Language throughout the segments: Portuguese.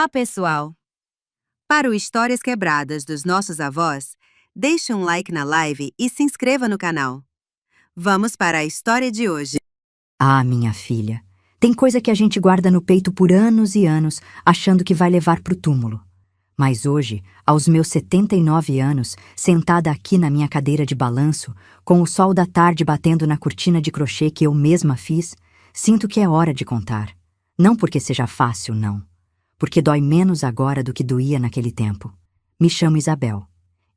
Olá, pessoal! Para o Histórias Quebradas dos nossos avós, deixe um like na live e se inscreva no canal. Vamos para a história de hoje. Ah, minha filha, tem coisa que a gente guarda no peito por anos e anos, achando que vai levar pro túmulo. Mas hoje, aos meus 79 anos, sentada aqui na minha cadeira de balanço, com o sol da tarde batendo na cortina de crochê que eu mesma fiz, sinto que é hora de contar. Não porque seja fácil, não. Porque dói menos agora do que doía naquele tempo. Me chamo Isabel.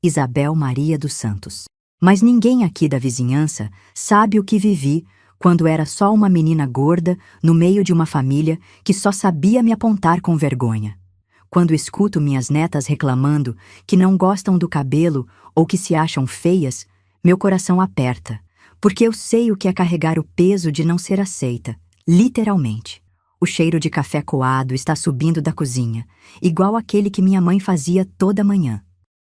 Isabel Maria dos Santos. Mas ninguém aqui da vizinhança sabe o que vivi quando era só uma menina gorda no meio de uma família que só sabia me apontar com vergonha. Quando escuto minhas netas reclamando que não gostam do cabelo ou que se acham feias, meu coração aperta, porque eu sei o que é carregar o peso de não ser aceita, literalmente. O cheiro de café coado está subindo da cozinha, igual aquele que minha mãe fazia toda manhã.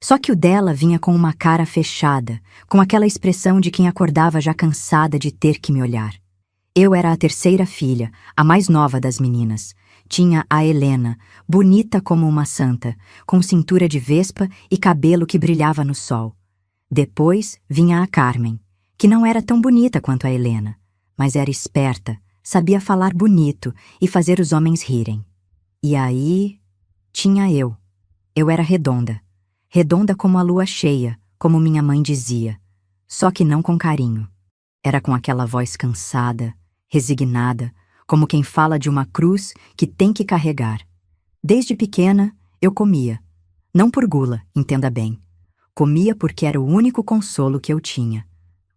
Só que o dela vinha com uma cara fechada, com aquela expressão de quem acordava já cansada de ter que me olhar. Eu era a terceira filha, a mais nova das meninas. Tinha a Helena, bonita como uma santa, com cintura de vespa e cabelo que brilhava no sol. Depois vinha a Carmen, que não era tão bonita quanto a Helena, mas era esperta, sabia falar bonito e fazer os homens rirem. E aí tinha eu. Eu era redonda. Redonda como a lua cheia, como minha mãe dizia, só que não com carinho. Era com aquela voz cansada, resignada, como quem fala de uma cruz que tem que carregar. Desde pequena, eu comia. Não por gula, entenda bem. Comia porque era o único consolo que eu tinha.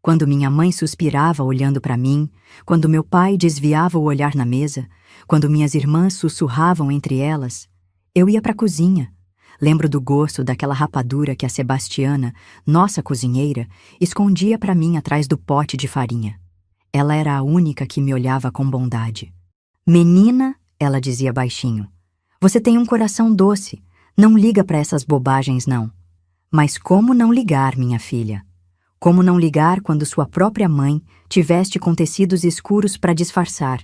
Quando minha mãe suspirava olhando para mim, quando meu pai desviava o olhar na mesa, quando minhas irmãs sussurravam entre elas, eu ia para a cozinha. Lembro do gosto daquela rapadura que a Sebastiana, nossa cozinheira, escondia para mim atrás do pote de farinha. Ela era a única que me olhava com bondade. "Menina", ela dizia baixinho, "você tem um coração doce, não liga para essas bobagens não." Mas como não ligar, minha filha? Como não ligar quando sua própria mãe te veste com tecidos escuros para disfarçar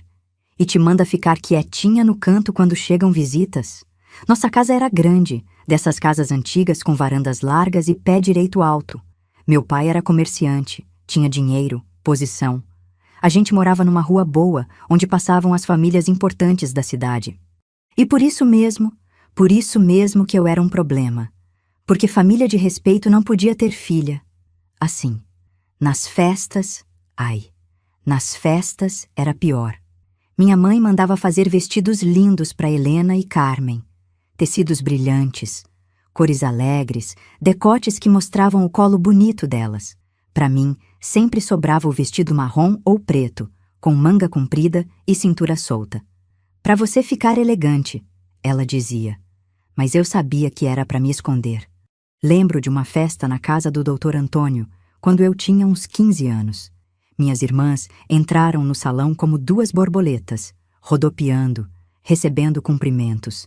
e te manda ficar quietinha no canto quando chegam visitas? Nossa casa era grande, dessas casas antigas com varandas largas e pé direito alto. Meu pai era comerciante, tinha dinheiro, posição. A gente morava numa rua boa, onde passavam as famílias importantes da cidade. E por isso mesmo que eu era um problema. Porque família de respeito não podia ter filha. Assim, nas festas era pior. Minha mãe mandava fazer vestidos lindos para Helena e Carmen. Tecidos brilhantes, cores alegres, decotes que mostravam o colo bonito delas. Para mim, sempre sobrava o vestido marrom ou preto, com manga comprida e cintura solta. "Para você ficar elegante", ela dizia. Mas eu sabia que era para me esconder. Lembro de uma festa na casa do Dr. Antônio, quando eu tinha uns 15 anos. Minhas irmãs entraram no salão como duas borboletas, rodopiando, recebendo cumprimentos.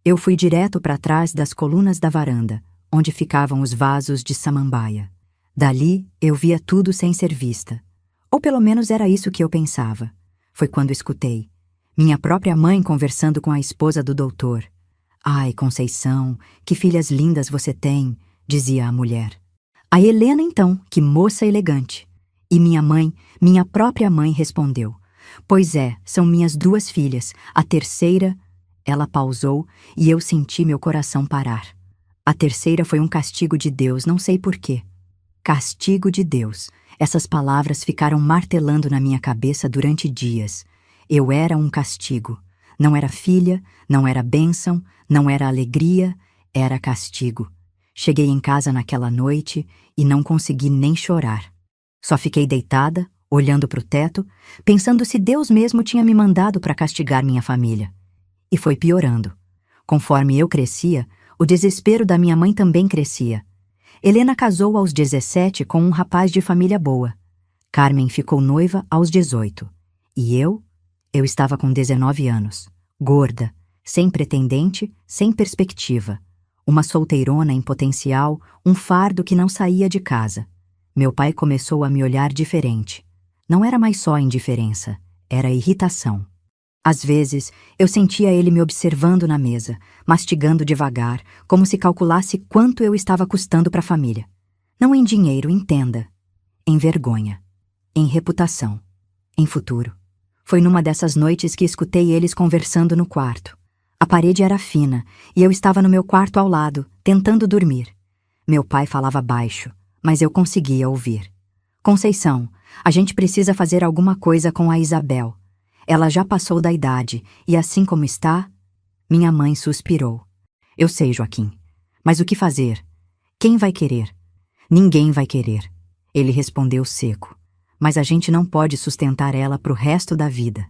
Eu fui direto para trás das colunas da varanda, onde ficavam os vasos de samambaia. Dali, eu via tudo sem ser vista. Ou pelo menos era isso que eu pensava. Foi quando escutei minha própria mãe conversando com a esposa do doutor. "Ai, Conceição, que filhas lindas você tem", dizia a mulher. "A Helena, então, que moça elegante." E minha própria mãe respondeu: "Pois é, são minhas duas filhas, a terceira..." Ela pausou e eu senti meu coração parar. A terceira foi um castigo de Deus, não sei porquê. Castigo de Deus. Essas palavras ficaram martelando na minha cabeça durante dias. Eu era um castigo. Não era filha, não era bênção, não era alegria, era castigo. Cheguei em casa naquela noite e não consegui nem chorar. Só fiquei deitada, olhando para o teto, pensando se Deus mesmo tinha me mandado para castigar minha família. E foi piorando. Conforme eu crescia, o desespero da minha mãe também crescia. Helena casou aos 17 com um rapaz de família boa. Carmen ficou noiva aos 18. E eu estava com 19 anos, gorda, sem pretendente, sem perspectiva. Uma solteirona em potencial, um fardo que não saía de casa. Meu pai começou a me olhar diferente. Não era mais só indiferença, era irritação. Às vezes, eu sentia ele me observando na mesa, mastigando devagar, como se calculasse quanto eu estava custando para a família. Não em dinheiro, entenda. Em vergonha. Em reputação. Em futuro. Foi numa dessas noites que escutei eles conversando no quarto. A parede era fina e eu estava no meu quarto ao lado, tentando dormir. Meu pai falava baixo, mas eu conseguia ouvir. Conceição, a gente precisa fazer alguma coisa com a Isabel. Ela já passou da idade e assim como está... Minha mãe suspirou. Eu sei, Joaquim. Mas o que fazer? Quem vai querer? Ninguém vai querer. Ele respondeu seco. Mas a gente não pode sustentar ela pro resto da vida.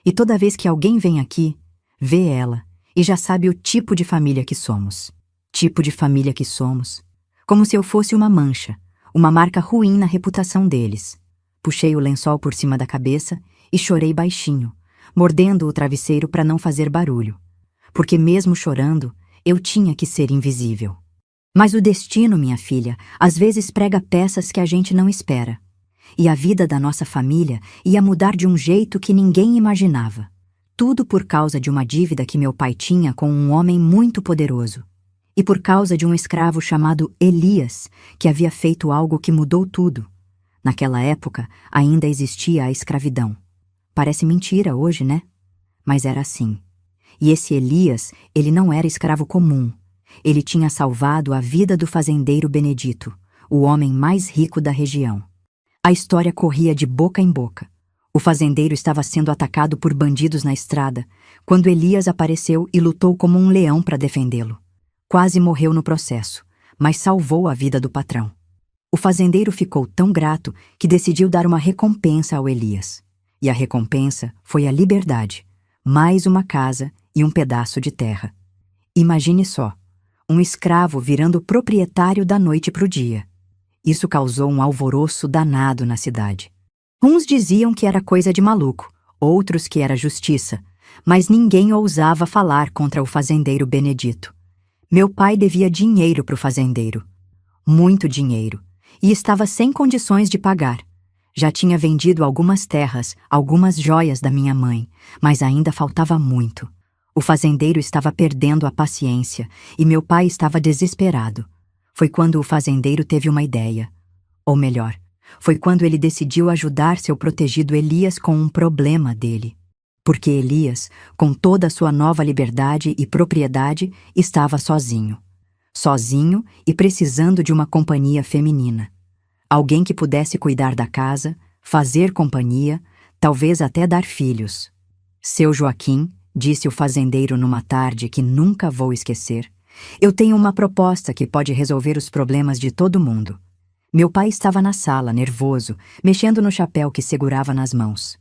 E toda vez que alguém vem aqui, vê ela e já sabe o tipo de família que somos. Tipo de família que somos. Como se eu fosse uma mancha, uma marca ruim na reputação deles. Puxei o lençol por cima da cabeça e chorei baixinho, mordendo o travesseiro para não fazer barulho. Porque mesmo chorando, eu tinha que ser invisível. Mas o destino, minha filha, às vezes prega peças que a gente não espera. E a vida da nossa família ia mudar de um jeito que ninguém imaginava. Tudo por causa de uma dívida que meu pai tinha com um homem muito poderoso. E por causa de um escravo chamado Elias, que havia feito algo que mudou tudo. Naquela época, ainda existia a escravidão. Parece mentira hoje, né? Mas era assim. E esse Elias, ele não era escravo comum. Ele tinha salvado a vida do fazendeiro Benedito, o homem mais rico da região. A história corria de boca em boca. O fazendeiro estava sendo atacado por bandidos na estrada, quando Elias apareceu e lutou como um leão para defendê-lo. Quase morreu no processo, mas salvou a vida do patrão. O fazendeiro ficou tão grato que decidiu dar uma recompensa ao Elias. E a recompensa foi a liberdade, mais uma casa e um pedaço de terra. Imagine só, um escravo virando proprietário da noite para o dia. Isso causou um alvoroço danado na cidade. Uns diziam que era coisa de maluco, outros que era justiça, mas ninguém ousava falar contra o fazendeiro Benedito. Meu pai devia dinheiro para o fazendeiro. Muito dinheiro. E estava sem condições de pagar. Já tinha vendido algumas terras, algumas joias da minha mãe, mas ainda faltava muito. O fazendeiro estava perdendo a paciência e meu pai estava desesperado. Foi quando o fazendeiro teve uma ideia. Ou melhor, foi quando ele decidiu ajudar seu protegido Elias com um problema dele. Porque Elias, com toda a sua nova liberdade e propriedade, estava sozinho. Sozinho e precisando de uma companhia feminina. Alguém que pudesse cuidar da casa, fazer companhia, talvez até dar filhos. Seu Joaquim, disse o fazendeiro numa tarde que nunca vou esquecer, eu tenho uma proposta que pode resolver os problemas de todo mundo. Meu pai estava na sala, nervoso, mexendo no chapéu que segurava nas mãos.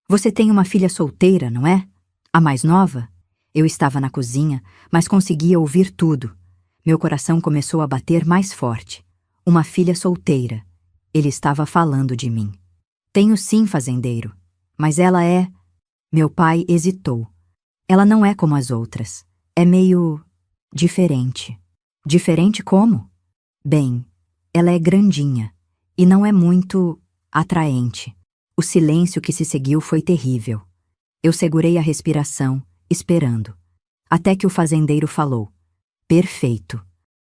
Você tem uma filha solteira, não é? A mais nova? Eu estava na cozinha, mas conseguia ouvir tudo. Meu coração começou a bater mais forte. Uma filha solteira. Ele estava falando de mim. Tenho sim, fazendeiro. Mas ela é... Meu pai hesitou. Ela não é como as outras. É meio... diferente. Diferente como? Bem, ela é grandinha. E não é muito... atraente. O silêncio que se seguiu foi terrível. Eu segurei a respiração, esperando. Até que o fazendeiro falou. Perfeito.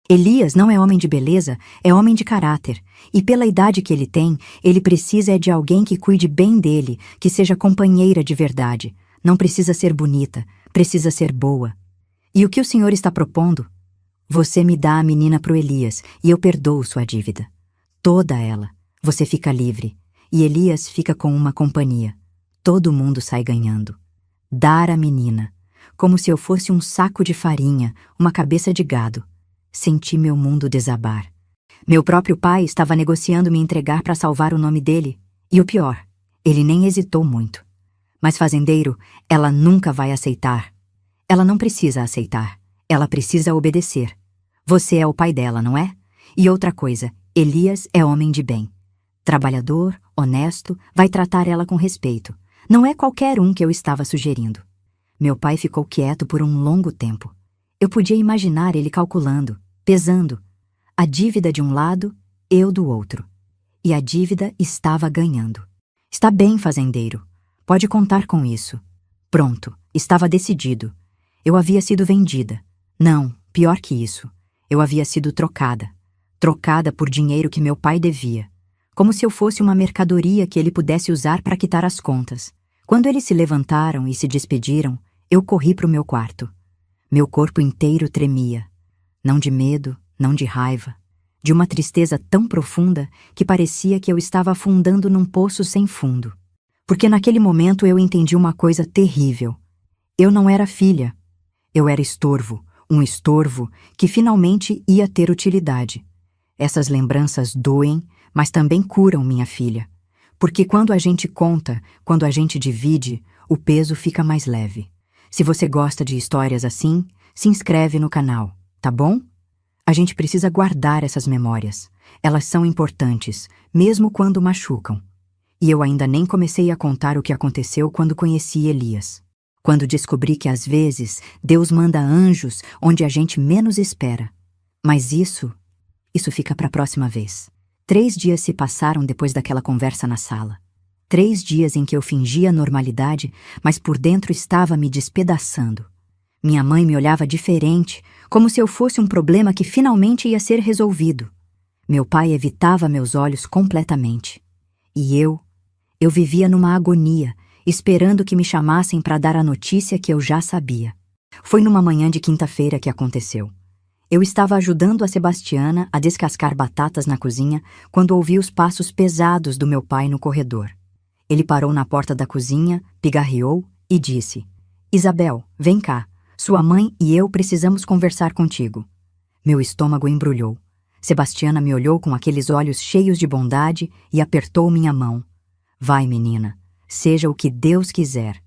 Elias não é homem de beleza, é homem de caráter. E pela idade que ele tem, ele precisa de alguém que cuide bem dele, que seja companheira de verdade. Não precisa ser bonita, precisa ser boa. E o que o senhor está propondo? Você me dá a menina pro Elias e eu perdoo sua dívida. Toda ela. Você fica livre. E Elias fica com uma companhia. Todo mundo sai ganhando. Dar a menina. Como se eu fosse um saco de farinha, uma cabeça de gado. Senti meu mundo desabar. Meu próprio pai estava negociando me entregar para salvar o nome dele. E o pior, ele nem hesitou muito. Mas, fazendeiro, ela nunca vai aceitar. Ela não precisa aceitar. Ela precisa obedecer. Você é o pai dela, não é? E outra coisa, Elias é homem de bem. Trabalhador, honesto, vai tratar ela com respeito. Não é qualquer um que eu estava sugerindo. Meu pai ficou quieto por um longo tempo. Eu podia imaginar ele calculando, pesando. A dívida de um lado, eu do outro. E a dívida estava ganhando. Está bem, fazendeiro. Pode contar com isso. Pronto. Estava decidido. Eu havia sido vendida. Não, pior que isso. Eu havia sido trocada. Trocada por dinheiro que meu pai devia. Como se eu fosse uma mercadoria que ele pudesse usar para quitar as contas. Quando eles se levantaram e se despediram, eu corri para o meu quarto. Meu corpo inteiro tremia. Não de medo, não de raiva. De uma tristeza tão profunda que parecia que eu estava afundando num poço sem fundo. Porque naquele momento eu entendi uma coisa terrível. Eu não era filha. Eu era estorvo, um estorvo que finalmente ia ter utilidade. Essas lembranças doem, mas também curam, minha filha. Porque quando a gente conta, quando a gente divide, o peso fica mais leve. Se você gosta de histórias assim, se inscreve no canal, tá bom? A gente precisa guardar essas memórias. Elas são importantes, mesmo quando machucam. E eu ainda nem comecei a contar o que aconteceu quando conheci Elias. Quando descobri que às vezes Deus manda anjos onde a gente menos espera. Mas isso fica para a próxima vez. 3 dias se passaram depois daquela conversa na sala. 3 dias em que eu fingia normalidade, mas por dentro estava me despedaçando. Minha mãe me olhava diferente, como se eu fosse um problema que finalmente ia ser resolvido. Meu pai evitava meus olhos completamente. E eu vivia numa agonia, esperando que me chamassem para dar a notícia que eu já sabia. Foi numa manhã de quinta-feira que aconteceu. Eu estava ajudando a Sebastiana a descascar batatas na cozinha quando ouvi os passos pesados do meu pai no corredor. Ele parou na porta da cozinha, pigarreou e disse: "Isabel, vem cá. Sua mãe e eu precisamos conversar contigo." Meu estômago embrulhou. Sebastiana me olhou com aqueles olhos cheios de bondade e apertou minha mão. "Vai, menina. Seja o que Deus quiser."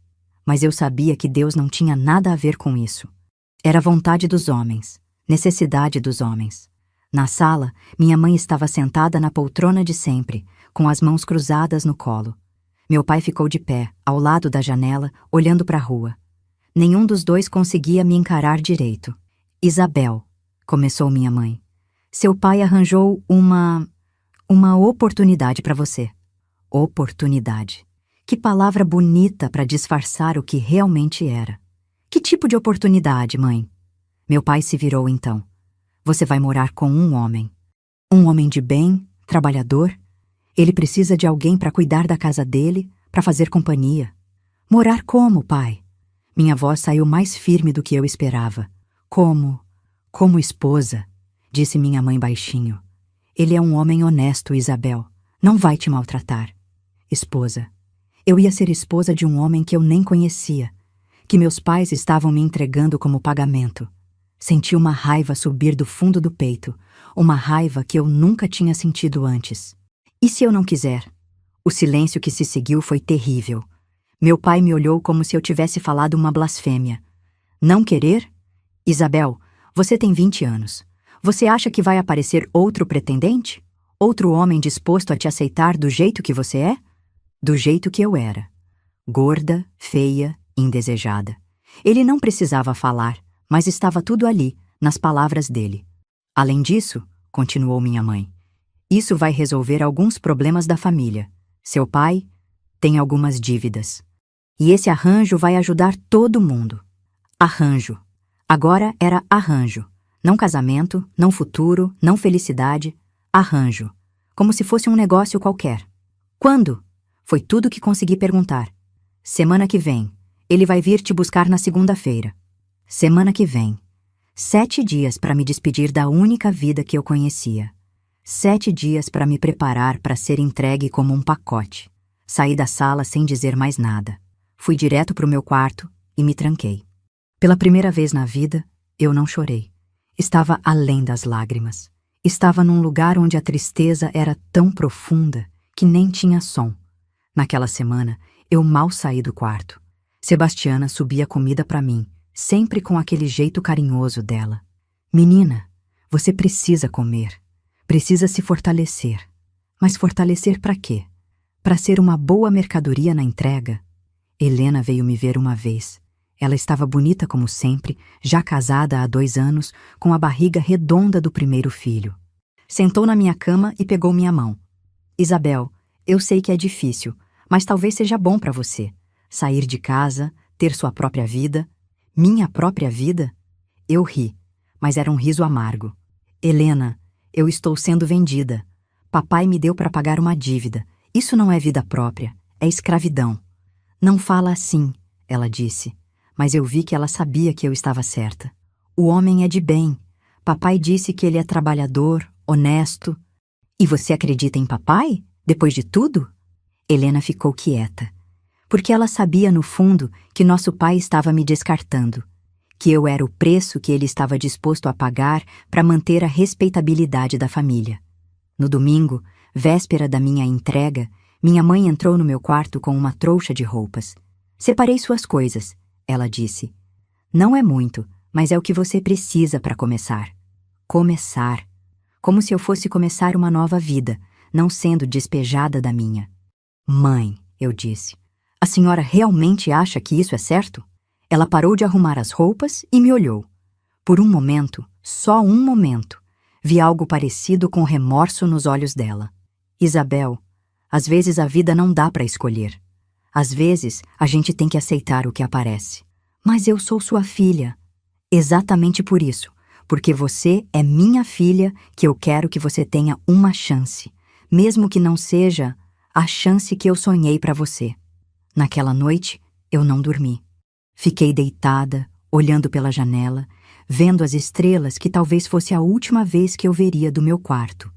Mas eu sabia que Deus não tinha nada a ver com isso. Era vontade dos homens, necessidade dos homens. Na sala, minha mãe estava sentada na poltrona de sempre, com as mãos cruzadas no colo. Meu pai ficou de pé, ao lado da janela, olhando para a rua. Nenhum dos dois conseguia me encarar direito. "Isabel", começou minha mãe, "seu pai arranjou uma oportunidade para você." Oportunidade. Que palavra bonita para disfarçar o que realmente era. "Que tipo de oportunidade, mãe?" Meu pai se virou então. "Você vai morar com um homem. Um homem de bem, trabalhador. Ele precisa de alguém para cuidar da casa dele, para fazer companhia." "Morar como, pai?" Minha voz saiu mais firme do que eu esperava. Como esposa", disse minha mãe baixinho. "Ele é um homem honesto, Isabel. Não vai te maltratar." Esposa. Eu ia ser esposa de um homem que eu nem conhecia, que meus pais estavam me entregando como pagamento. Senti uma raiva subir do fundo do peito, uma raiva que eu nunca tinha sentido antes. E se eu não quiser? O silêncio que se seguiu foi terrível. Meu pai me olhou como se eu tivesse falado uma blasfêmia. "Não querer? Isabel, você tem 20 anos. Você acha que vai aparecer outro pretendente? Outro homem disposto a te aceitar do jeito que você é?" Do jeito que eu era. Gorda, feia, indesejada. Ele não precisava falar, mas estava tudo ali, nas palavras dele. "Além disso", continuou minha mãe, "isso vai resolver alguns problemas da família. Seu pai tem algumas dívidas. E esse arranjo vai ajudar todo mundo." Arranjo. Agora era arranjo. Não casamento, não futuro, não felicidade. Arranjo. Como se fosse um negócio qualquer. "Quando?" Foi tudo que consegui perguntar. "Semana que vem. Ele vai vir te buscar na segunda-feira." Semana que vem. 7 dias para me despedir da única vida que eu conhecia. 7 dias para me preparar para ser entregue como um pacote. Saí da sala sem dizer mais nada. Fui direto para o meu quarto e me tranquei. Pela primeira vez na vida, eu não chorei. Estava além das lágrimas. Estava num lugar onde a tristeza era tão profunda que nem tinha som. Naquela semana, eu mal saí do quarto. Sebastiana subia comida para mim, sempre com aquele jeito carinhoso dela. "Menina, você precisa comer. Precisa se fortalecer." Mas fortalecer para quê? Para ser uma boa mercadoria na entrega? Helena veio me ver uma vez. Ela estava bonita como sempre, já casada há 2 anos, com a barriga redonda do primeiro filho. Sentou na minha cama e pegou minha mão. "Isabel, eu sei que é difícil, mas talvez seja bom para você. Sair de casa, ter sua própria vida? Minha própria vida? Eu ri, mas era um riso amargo. Helena, eu estou sendo vendida. Papai me deu para pagar uma dívida. Isso não é vida própria, é escravidão. Não fala assim, ela disse, mas eu vi que ela sabia que eu estava certa. O homem é de bem. Papai disse que ele é trabalhador, honesto. E você acredita em papai? Depois de tudo? Helena ficou quieta, porque ela sabia no fundo que nosso pai estava me descartando, que eu era o preço que ele estava disposto a pagar para manter a respeitabilidade da família. No domingo, véspera da minha entrega, minha mãe entrou no meu quarto com uma trouxa de roupas. Separei suas coisas, ela disse. Não é muito, mas é o que você precisa para começar. Começar. Como se eu fosse começar uma nova vida, não sendo despejada da minha. Mãe, eu disse, a senhora realmente acha que isso é certo? Ela parou de arrumar as roupas e me olhou. Por um momento, só um momento, vi algo parecido com remorso nos olhos dela. Isabel, às vezes a vida não dá para escolher. Às vezes a gente tem que aceitar o que aparece. Mas eu sou sua filha. Exatamente por isso, porque você é minha filha, que eu quero que você tenha uma chance, mesmo que não seja a chance que eu sonhei para você. Naquela noite, eu não dormi. Fiquei deitada, olhando pela janela, vendo as estrelas que talvez fosse a última vez que eu veria do meu quarto.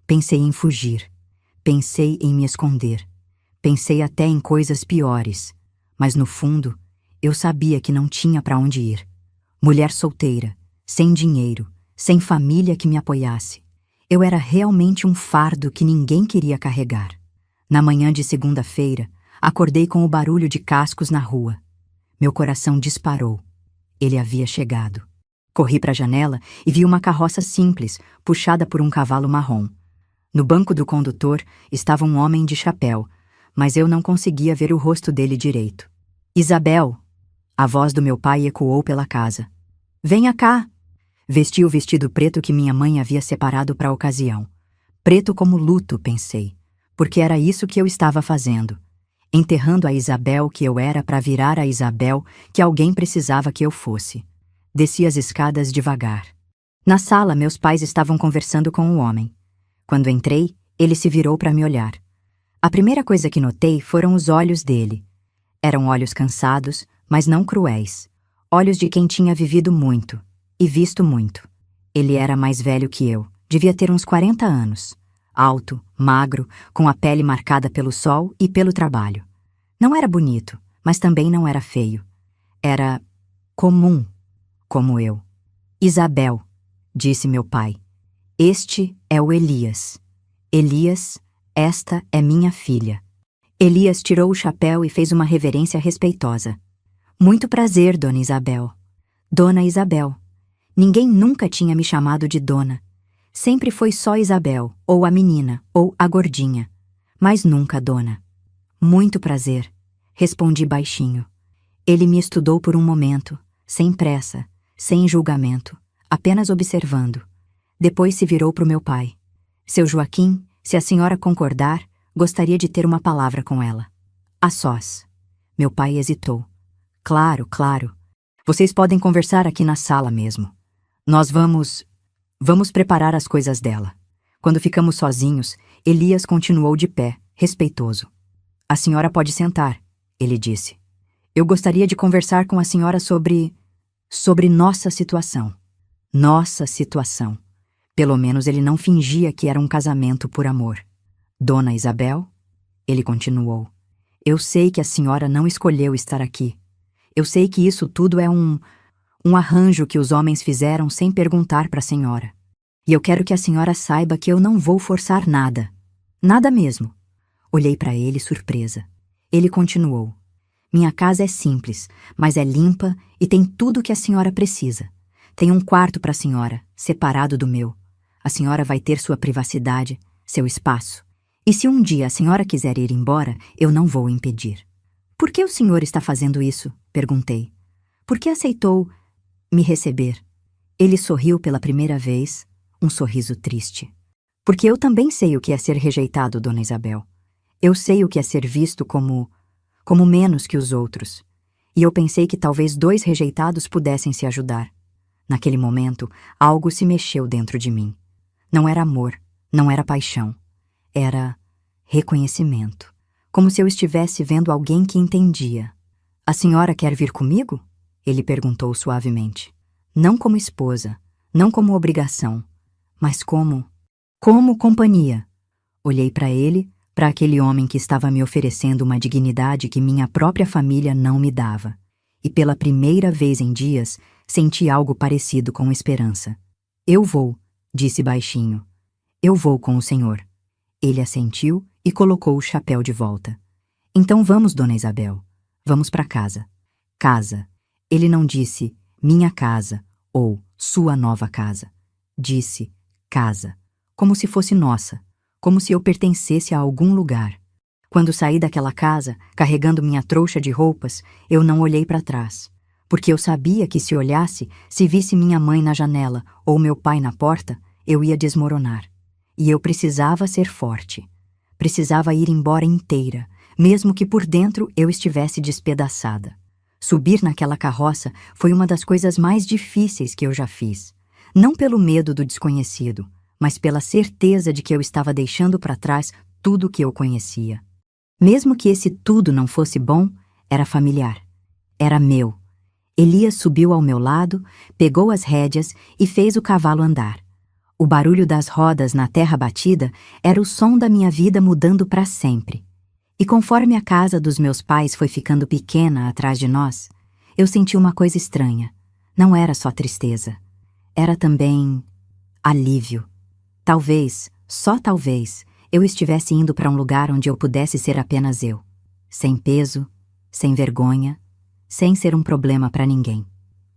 Pensei em fugir. Pensei em me esconder. Pensei até em coisas piores. Mas no fundo, eu sabia que não tinha para onde ir. Mulher solteira, sem dinheiro, sem família que me apoiasse. Eu era realmente um fardo que ninguém queria carregar. Na manhã de segunda-feira, acordei com o barulho de cascos na rua. Meu coração disparou. Ele havia chegado. Corri para a janela e vi uma carroça simples, puxada por um cavalo marrom. No banco do condutor estava um homem de chapéu, mas eu não conseguia ver o rosto dele direito. Isabel! A voz do meu pai ecoou pela casa. Venha cá! Vesti o vestido preto que minha mãe havia separado para a ocasião. Preto como luto, pensei, porque era isso que eu estava fazendo. Enterrando a Isabel que eu era para virar a Isabel que alguém precisava que eu fosse. Desci as escadas devagar. Na sala, meus pais estavam conversando com o homem. Quando entrei, ele se virou para me olhar. A primeira coisa que notei foram os olhos dele. Eram olhos cansados, mas não cruéis. Olhos de quem tinha vivido muito e visto muito. Ele era mais velho que eu, devia ter uns 40 anos. Alto, magro, com a pele marcada pelo sol e pelo trabalho. Não era bonito, mas também não era feio. Era comum, como eu. Isabel, disse meu pai. Este é o Elias. Elias, esta é minha filha. Elias tirou o chapéu e fez uma reverência respeitosa. Muito prazer, Dona Isabel. Dona Isabel. Ninguém nunca tinha me chamado de dona. Sempre foi só Isabel, ou a menina, ou a gordinha. Mas nunca dona. Muito prazer, respondi baixinho. Ele me estudou por um momento, sem pressa, sem julgamento, apenas observando. Depois se virou para o meu pai. Seu Joaquim, se a senhora concordar, gostaria de ter uma palavra com ela. A sós. Meu pai hesitou. Claro, claro. Vocês podem conversar aqui na sala mesmo. Nós vamos preparar as coisas dela. Quando ficamos sozinhos, Elias continuou de pé, respeitoso. A senhora pode sentar, ele disse. Eu gostaria de conversar com a senhora sobre nossa situação. Nossa situação. Pelo menos ele não fingia que era um casamento por amor. Dona Isabel? Ele continuou. Eu sei que a senhora não escolheu estar aqui. Eu sei que isso tudo é um arranjo que os homens fizeram sem perguntar para a senhora. E eu quero que a senhora saiba que eu não vou forçar nada. Nada mesmo. Olhei para ele surpresa. Ele continuou. Minha casa é simples, mas é limpa e tem tudo o que a senhora precisa. Tem um quarto para a senhora, separado do meu. A senhora vai ter sua privacidade, seu espaço. E se um dia a senhora quiser ir embora, eu não vou impedir. Por que o senhor está fazendo isso? Perguntei. Por que aceitou me receber? Ele sorriu pela primeira vez, um sorriso triste. Porque eu também sei o que é ser rejeitado, Dona Isabel. Eu sei o que é ser visto como menos que os outros. e eu pensei que talvez 2 rejeitados pudessem se ajudar. Naquele momento, algo se mexeu dentro de mim. Não era amor, não era paixão. Era reconhecimento, como se eu estivesse vendo alguém que entendia. A senhora quer vir comigo? Ele perguntou suavemente. Não como esposa, não como obrigação, mas como companhia. Olhei para ele, para aquele homem que estava me oferecendo uma dignidade que minha própria família não me dava. E pela primeira vez em dias, senti algo parecido com esperança. Eu vou, disse baixinho. Eu vou com o senhor. Ele assentiu e colocou o chapéu de volta. Então vamos, Dona Isabel. Vamos para casa. Casa. Ele não disse minha casa ou sua nova casa. Disse casa, como se fosse nossa, como se eu pertencesse a algum lugar. Quando saí daquela casa, carregando minha trouxa de roupas, eu não olhei para trás, porque eu sabia que se olhasse, se visse minha mãe na janela ou meu pai na porta, eu ia desmoronar. E eu precisava ser forte. Precisava ir embora inteira, mesmo que por dentro eu estivesse despedaçada. Subir naquela carroça foi uma das coisas mais difíceis que eu já fiz. Não pelo medo do desconhecido, mas pela certeza de que eu estava deixando para trás tudo o que eu conhecia. Mesmo que esse tudo não fosse bom, era familiar. Era meu. Elias subiu ao meu lado, pegou as rédeas e fez o cavalo andar. O barulho das rodas na terra batida era o som da minha vida mudando para sempre. E conforme a casa dos meus pais foi ficando pequena atrás de nós, eu senti uma coisa estranha. Não era só tristeza. Era também alívio. Talvez, só talvez, eu estivesse indo para um lugar onde eu pudesse ser apenas eu. Sem peso, sem vergonha, sem ser um problema para ninguém.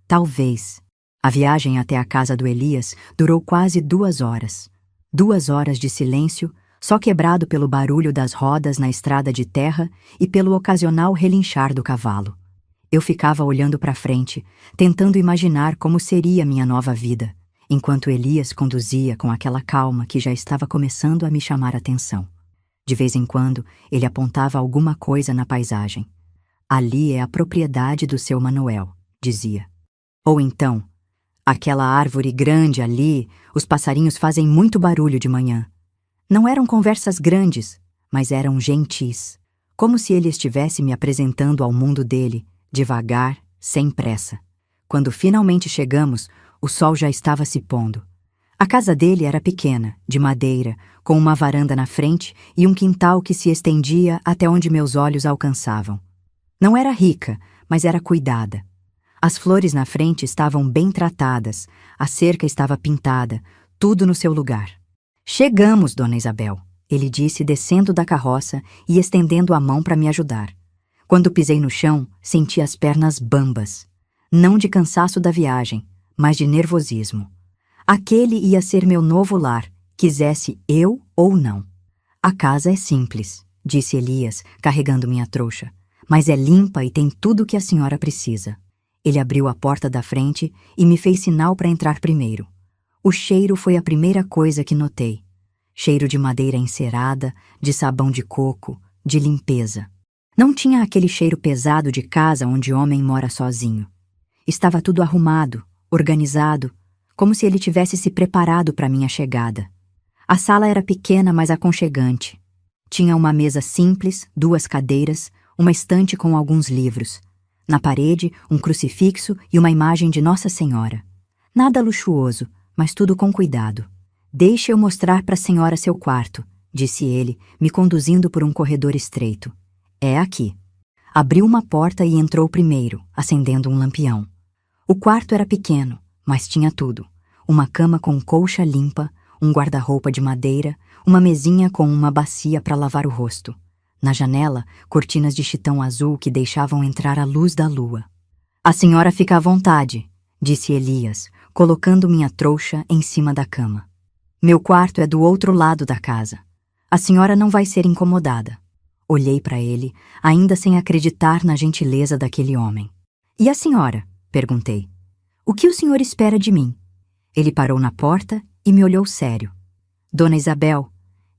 Talvez. A viagem até a casa do Elias durou quase 2 horas. 2 horas de silêncio, só quebrado pelo barulho das rodas na estrada de terra e pelo ocasional relinchar do cavalo. Eu ficava olhando para frente, tentando imaginar como seria minha nova vida, enquanto Elias conduzia com aquela calma que já estava começando a me chamar a atenção. De vez em quando, ele apontava alguma coisa na paisagem. Ali é a propriedade do seu Manuel, dizia. Ou então, aquela árvore grande ali, os passarinhos fazem muito barulho de manhã. Não eram conversas grandes, mas eram gentis, como se ele estivesse me apresentando ao mundo dele, devagar, sem pressa. Quando finalmente chegamos, o sol já estava se pondo. A casa dele era pequena, de madeira, com uma varanda na frente e um quintal que se estendia até onde meus olhos alcançavam. Não era rica, mas era cuidada. As flores na frente estavam bem tratadas, a cerca estava pintada, tudo no seu lugar. Chegamos, Dona Isabel, ele disse descendo da carroça e estendendo a mão para me ajudar. Quando pisei no chão, senti as pernas bambas. Não de cansaço da viagem, mas de nervosismo. Aquele ia ser meu novo lar, quisesse eu ou não. A casa é simples, disse Elias, carregando minha trouxa, mas é limpa e tem tudo o que a senhora precisa. Ele abriu a porta da frente e me fez sinal para entrar primeiro. O cheiro foi a primeira coisa que notei. Cheiro de madeira encerada, de sabão de coco, de limpeza. Não tinha aquele cheiro pesado de casa onde homem mora sozinho. Estava tudo arrumado, organizado, como se ele tivesse se preparado para minha chegada. A sala era pequena, mas aconchegante. Tinha uma mesa simples, 2 cadeiras, uma estante com alguns livros. Na parede, um crucifixo e uma imagem de Nossa Senhora. Nada luxuoso, mas tudo com cuidado. Deixe eu mostrar para a senhora seu quarto, disse ele, me conduzindo por um corredor estreito. É aqui. Abriu uma porta e entrou primeiro, acendendo um lampião. O quarto era pequeno, mas tinha tudo. Uma cama com colcha limpa, um guarda-roupa de madeira, uma mesinha com uma bacia para lavar o rosto. Na janela, cortinas de chitão azul que deixavam entrar a luz da lua. A senhora fica à vontade, disse Elias, colocando minha trouxa em cima da cama. Meu quarto é do outro lado da casa. A senhora não vai ser incomodada. Olhei para ele, ainda sem acreditar na gentileza daquele homem. E a senhora? Perguntei. O que o senhor espera de mim? Ele parou na porta e me olhou sério. Dona Isabel,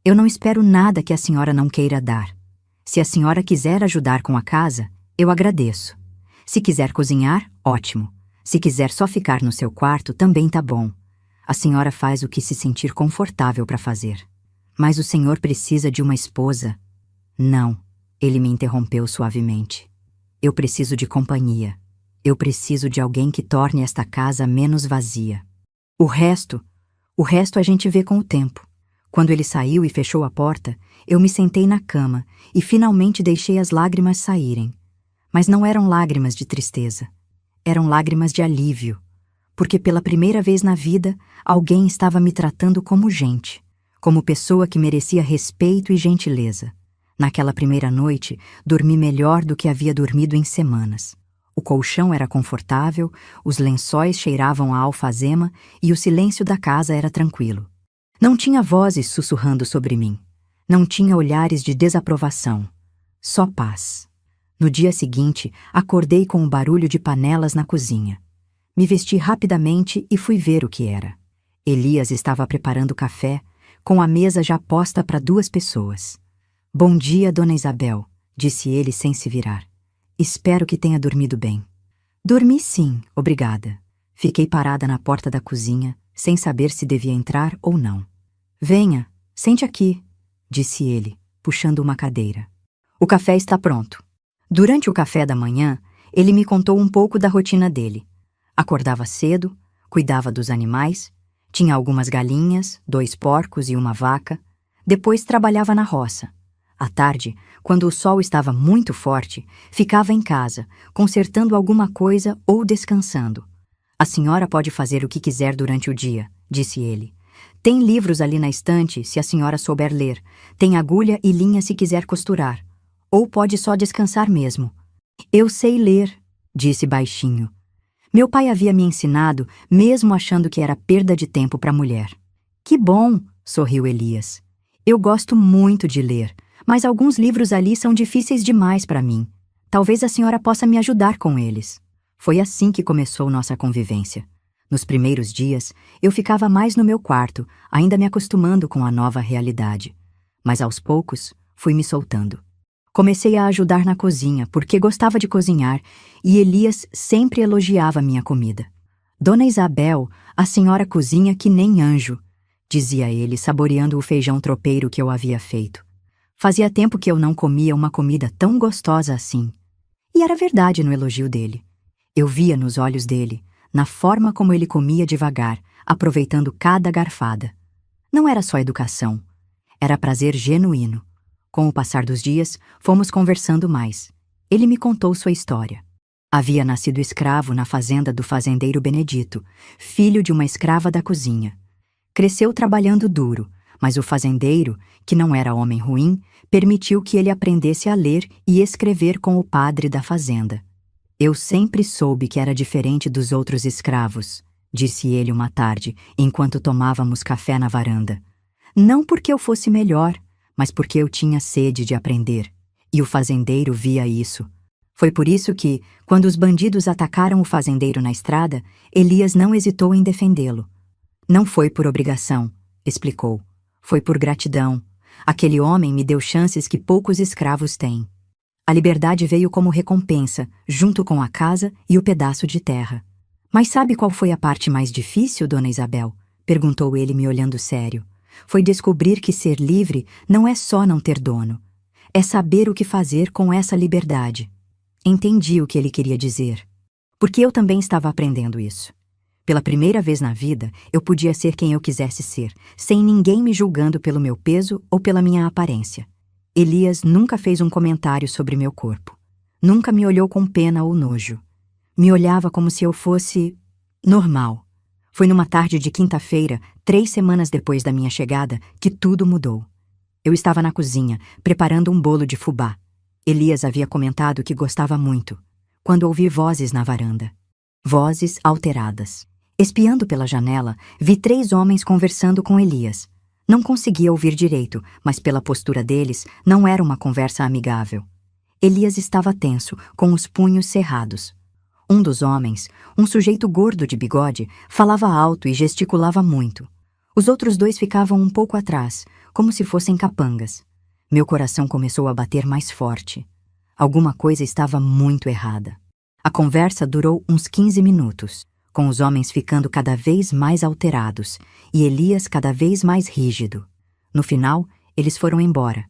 eu não espero nada que a senhora não queira dar. Se a senhora quiser ajudar com a casa, eu agradeço. Se quiser cozinhar, ótimo. Se quiser só ficar no seu quarto, também tá bom. A senhora faz o que se sentir confortável para fazer. Mas o senhor precisa de uma esposa. Não, ele me interrompeu suavemente. Eu preciso de companhia. Eu preciso de alguém que torne esta casa menos vazia. O resto a gente vê com o tempo. Quando ele saiu e fechou a porta, eu me sentei na cama e finalmente deixei as lágrimas saírem. Mas não eram lágrimas de tristeza. Eram lágrimas de alívio, porque pela primeira vez na vida, alguém estava me tratando como gente, como pessoa que merecia respeito e gentileza. Naquela primeira noite, dormi melhor do que havia dormido em semanas. O colchão era confortável, os lençóis cheiravam a alfazema e o silêncio da casa era tranquilo. Não tinha vozes sussurrando sobre mim. Não tinha olhares de desaprovação. Só paz. No dia seguinte, acordei com o barulho de panelas na cozinha. Me vesti rapidamente e fui ver o que era. Elias estava preparando café, com a mesa já posta para 2 pessoas. Bom dia, Dona Isabel, disse ele sem se virar. Espero que tenha dormido bem. Dormi sim, obrigada. Fiquei parada na porta da cozinha, sem saber se devia entrar ou não. Venha, sente aqui, disse ele, puxando uma cadeira. O café está pronto. Durante o café da manhã, ele me contou um pouco da rotina dele. Acordava cedo, cuidava dos animais, tinha algumas galinhas, 2 porcos e uma vaca. Depois trabalhava na roça. À tarde, quando o sol estava muito forte, ficava em casa, consertando alguma coisa ou descansando. A senhora pode fazer o que quiser durante o dia, disse ele. Tem livros ali na estante, se a senhora souber ler. Tem agulha e linha se quiser costurar. Ou pode só descansar mesmo. Eu sei ler, disse baixinho. Meu pai havia me ensinado, mesmo achando que era perda de tempo para a mulher. Que bom, sorriu Elias. Eu gosto muito de ler, mas alguns livros ali são difíceis demais para mim. Talvez a senhora possa me ajudar com eles. Foi assim que começou nossa convivência. Nos primeiros dias, eu ficava mais no meu quarto, ainda me acostumando com a nova realidade. Mas aos poucos, fui me soltando. Comecei a ajudar na cozinha, porque gostava de cozinhar, e Elias sempre elogiava minha comida. Dona Isabel, a senhora cozinha que nem anjo, dizia ele, saboreando o feijão tropeiro que eu havia feito. Fazia tempo que eu não comia uma comida tão gostosa assim. E era verdade no elogio dele. Eu via nos olhos dele, na forma como ele comia devagar, aproveitando cada garfada. Não era só educação, era prazer genuíno. Com o passar dos dias, fomos conversando mais. Ele me contou sua história. Havia nascido escravo na fazenda do fazendeiro Benedito, filho de uma escrava da cozinha. Cresceu trabalhando duro, mas o fazendeiro, que não era homem ruim, permitiu que ele aprendesse a ler e escrever com o padre da fazenda. Eu sempre soube que era diferente dos outros escravos, disse ele uma tarde, enquanto tomávamos café na varanda. Não porque eu fosse melhor, mas porque eu tinha sede de aprender. E o fazendeiro via isso. Foi por isso que, quando os bandidos atacaram o fazendeiro na estrada, Elias não hesitou em defendê-lo. Não foi por obrigação, explicou. Foi por gratidão. Aquele homem me deu chances que poucos escravos têm. A liberdade veio como recompensa, junto com a casa e o pedaço de terra. Mas sabe qual foi a parte mais difícil, Dona Isabel? Perguntou ele me olhando sério. Foi descobrir que ser livre não é só não ter dono. É saber o que fazer com essa liberdade. Entendi o que ele queria dizer. Porque eu também estava aprendendo isso. Pela primeira vez na vida, eu podia ser quem eu quisesse ser, sem ninguém me julgando pelo meu peso ou pela minha aparência. Elias nunca fez um comentário sobre meu corpo. Nunca me olhou com pena ou nojo. Me olhava como se eu fosse normal. Foi numa tarde de quinta-feira, 3 semanas depois da minha chegada, que tudo mudou. Eu estava na cozinha, preparando um bolo de fubá. Elias havia comentado que gostava muito, quando ouvi vozes na varanda. Vozes alteradas. Espiando pela janela, vi 3 homens conversando com Elias. Não conseguia ouvir direito, mas pela postura deles, não era uma conversa amigável. Elias estava tenso, com os punhos cerrados. Um dos homens, um sujeito gordo de bigode, falava alto e gesticulava muito. Os outros 2 ficavam um pouco atrás, como se fossem capangas. Meu coração começou a bater mais forte. Alguma coisa estava muito errada. A conversa durou uns 15 minutos, com os homens ficando cada vez mais alterados e Elias cada vez mais rígido. No final, eles foram embora,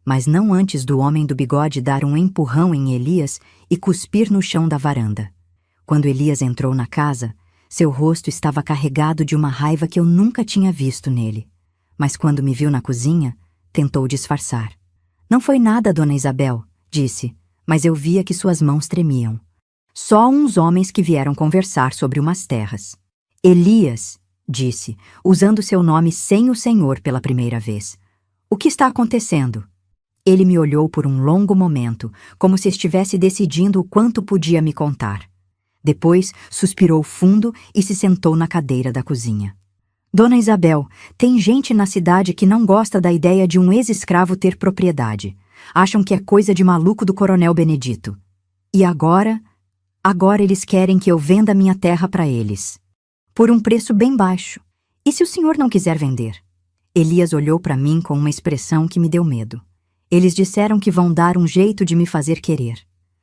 mas não antes do homem do bigode dar um empurrão em Elias e cuspir no chão da varanda. Quando Elias entrou na casa, seu rosto estava carregado de uma raiva que eu nunca tinha visto nele. Mas quando me viu na cozinha, tentou disfarçar. Não foi nada, Dona Isabel, disse, mas eu via que suas mãos tremiam. Só uns homens que vieram conversar sobre umas terras. Elias, disse, usando seu nome sem o senhor pela primeira vez. O que está acontecendo? Ele me olhou por um longo momento, como se estivesse decidindo o quanto podia me contar. Depois, suspirou fundo e se sentou na cadeira da cozinha. Dona Isabel, tem gente na cidade que não gosta da ideia de um ex-escravo ter propriedade. Acham que é coisa de maluco do coronel Benedito. E agora eles querem que eu venda minha terra para eles. Por um preço bem baixo. E se o senhor não quiser vender? Elias olhou para mim com uma expressão que me deu medo. Eles disseram que vão dar um jeito de me fazer querer.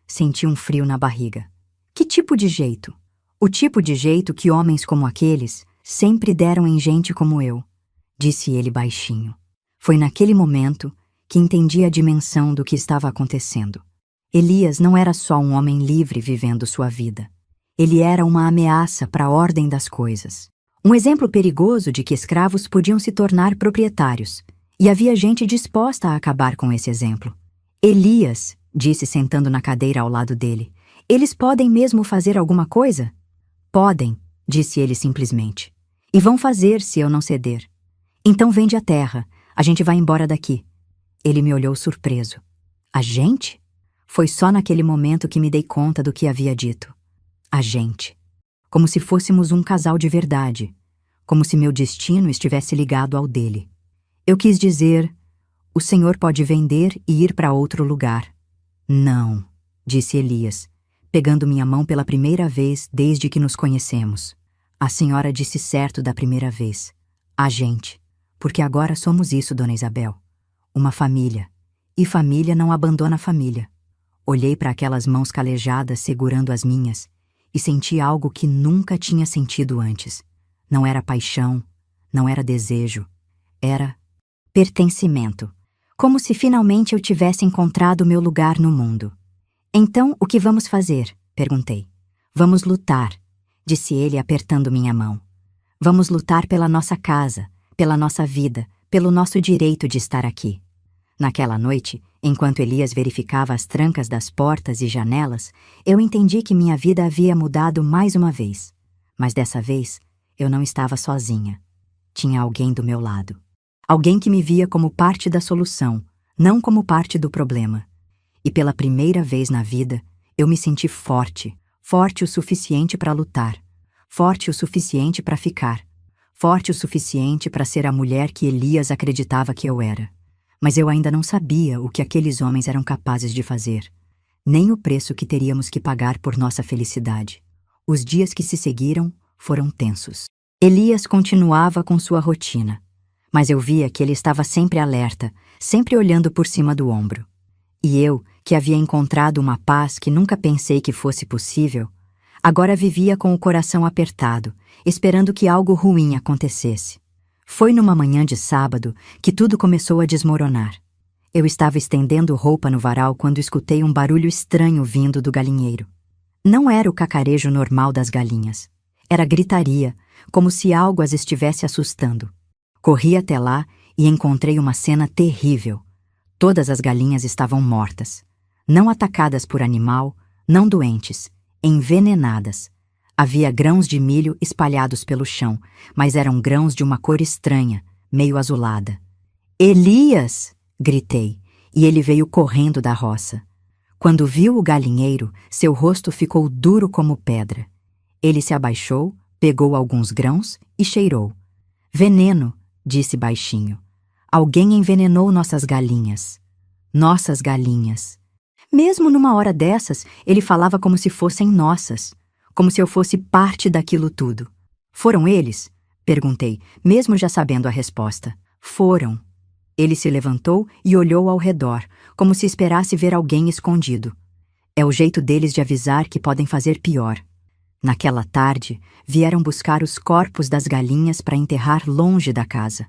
Senti um frio na barriga. Que tipo de jeito? O tipo de jeito que homens como aqueles sempre deram em gente como eu, disse ele baixinho. Foi naquele momento que entendi a dimensão do que estava acontecendo. Elias não era só um homem livre vivendo sua vida. Ele era uma ameaça para a ordem das coisas. Um exemplo perigoso de que escravos podiam se tornar proprietários. E havia gente disposta a acabar com esse exemplo. Elias, disse sentando na cadeira ao lado dele, eles podem mesmo fazer alguma coisa? Podem, disse ele simplesmente. E vão fazer se eu não ceder. Então vende a terra, a gente vai embora daqui. Ele me olhou surpreso. A gente? Foi só naquele momento que me dei conta do que havia dito. A gente. Como se fôssemos um casal de verdade. Como se meu destino estivesse ligado ao dele. Eu quis dizer, o senhor pode vender e ir para outro lugar. Não, disse Elias, pegando minha mão pela primeira vez desde que nos conhecemos. A senhora disse certo da primeira vez. A gente. Porque agora somos isso, Dona Isabel. Uma família. E família não abandona a família. Olhei para aquelas mãos calejadas segurando as minhas e senti algo que nunca tinha sentido antes. Não era paixão, não era desejo. Era pertencimento. Como se finalmente eu tivesse encontrado meu lugar no mundo. Então, o que vamos fazer? Perguntei. Vamos lutar, disse ele apertando minha mão. Vamos lutar pela nossa casa, pela nossa vida, pelo nosso direito de estar aqui. Naquela noite, enquanto Elias verificava as trancas das portas e janelas, eu entendi que minha vida havia mudado mais uma vez. Mas dessa vez, eu não estava sozinha. Tinha alguém do meu lado. Alguém que me via como parte da solução, não como parte do problema. E pela primeira vez na vida, eu me senti forte, forte o suficiente para lutar, forte o suficiente para ficar, forte o suficiente para ser a mulher que Elias acreditava que eu era. Mas eu ainda não sabia o que aqueles homens eram capazes de fazer, nem o preço que teríamos que pagar por nossa felicidade. Os dias que se seguiram foram tensos. Elias continuava com sua rotina, mas eu via que ele estava sempre alerta, sempre olhando por cima do ombro. E eu, que havia encontrado uma paz que nunca pensei que fosse possível, agora vivia com o coração apertado, esperando que algo ruim acontecesse. Foi numa manhã de sábado que tudo começou a desmoronar. Eu estava estendendo roupa no varal quando escutei um barulho estranho vindo do galinheiro. Não era o cacarejo normal das galinhas. Era gritaria, como se algo as estivesse assustando. Corri até lá e encontrei uma cena terrível. Todas as galinhas estavam mortas. Não atacadas por animal, não doentes, envenenadas. Havia grãos de milho espalhados pelo chão, mas eram grãos de uma cor estranha, meio azulada. Elias! Gritei, e ele veio correndo da roça. Quando viu o galinheiro, seu rosto ficou duro como pedra. Ele se abaixou, pegou alguns grãos e cheirou. Veneno! Disse baixinho. Alguém envenenou nossas galinhas. Nossas galinhas. Mesmo numa hora dessas, ele falava como se fossem nossas. Como se eu fosse parte daquilo tudo. Foram eles? Perguntei, mesmo já sabendo a resposta. Foram. Ele se levantou e olhou ao redor, como se esperasse ver alguém escondido. É o jeito deles de avisar que podem fazer pior. Naquela tarde, vieram buscar os corpos das galinhas para enterrar longe da casa.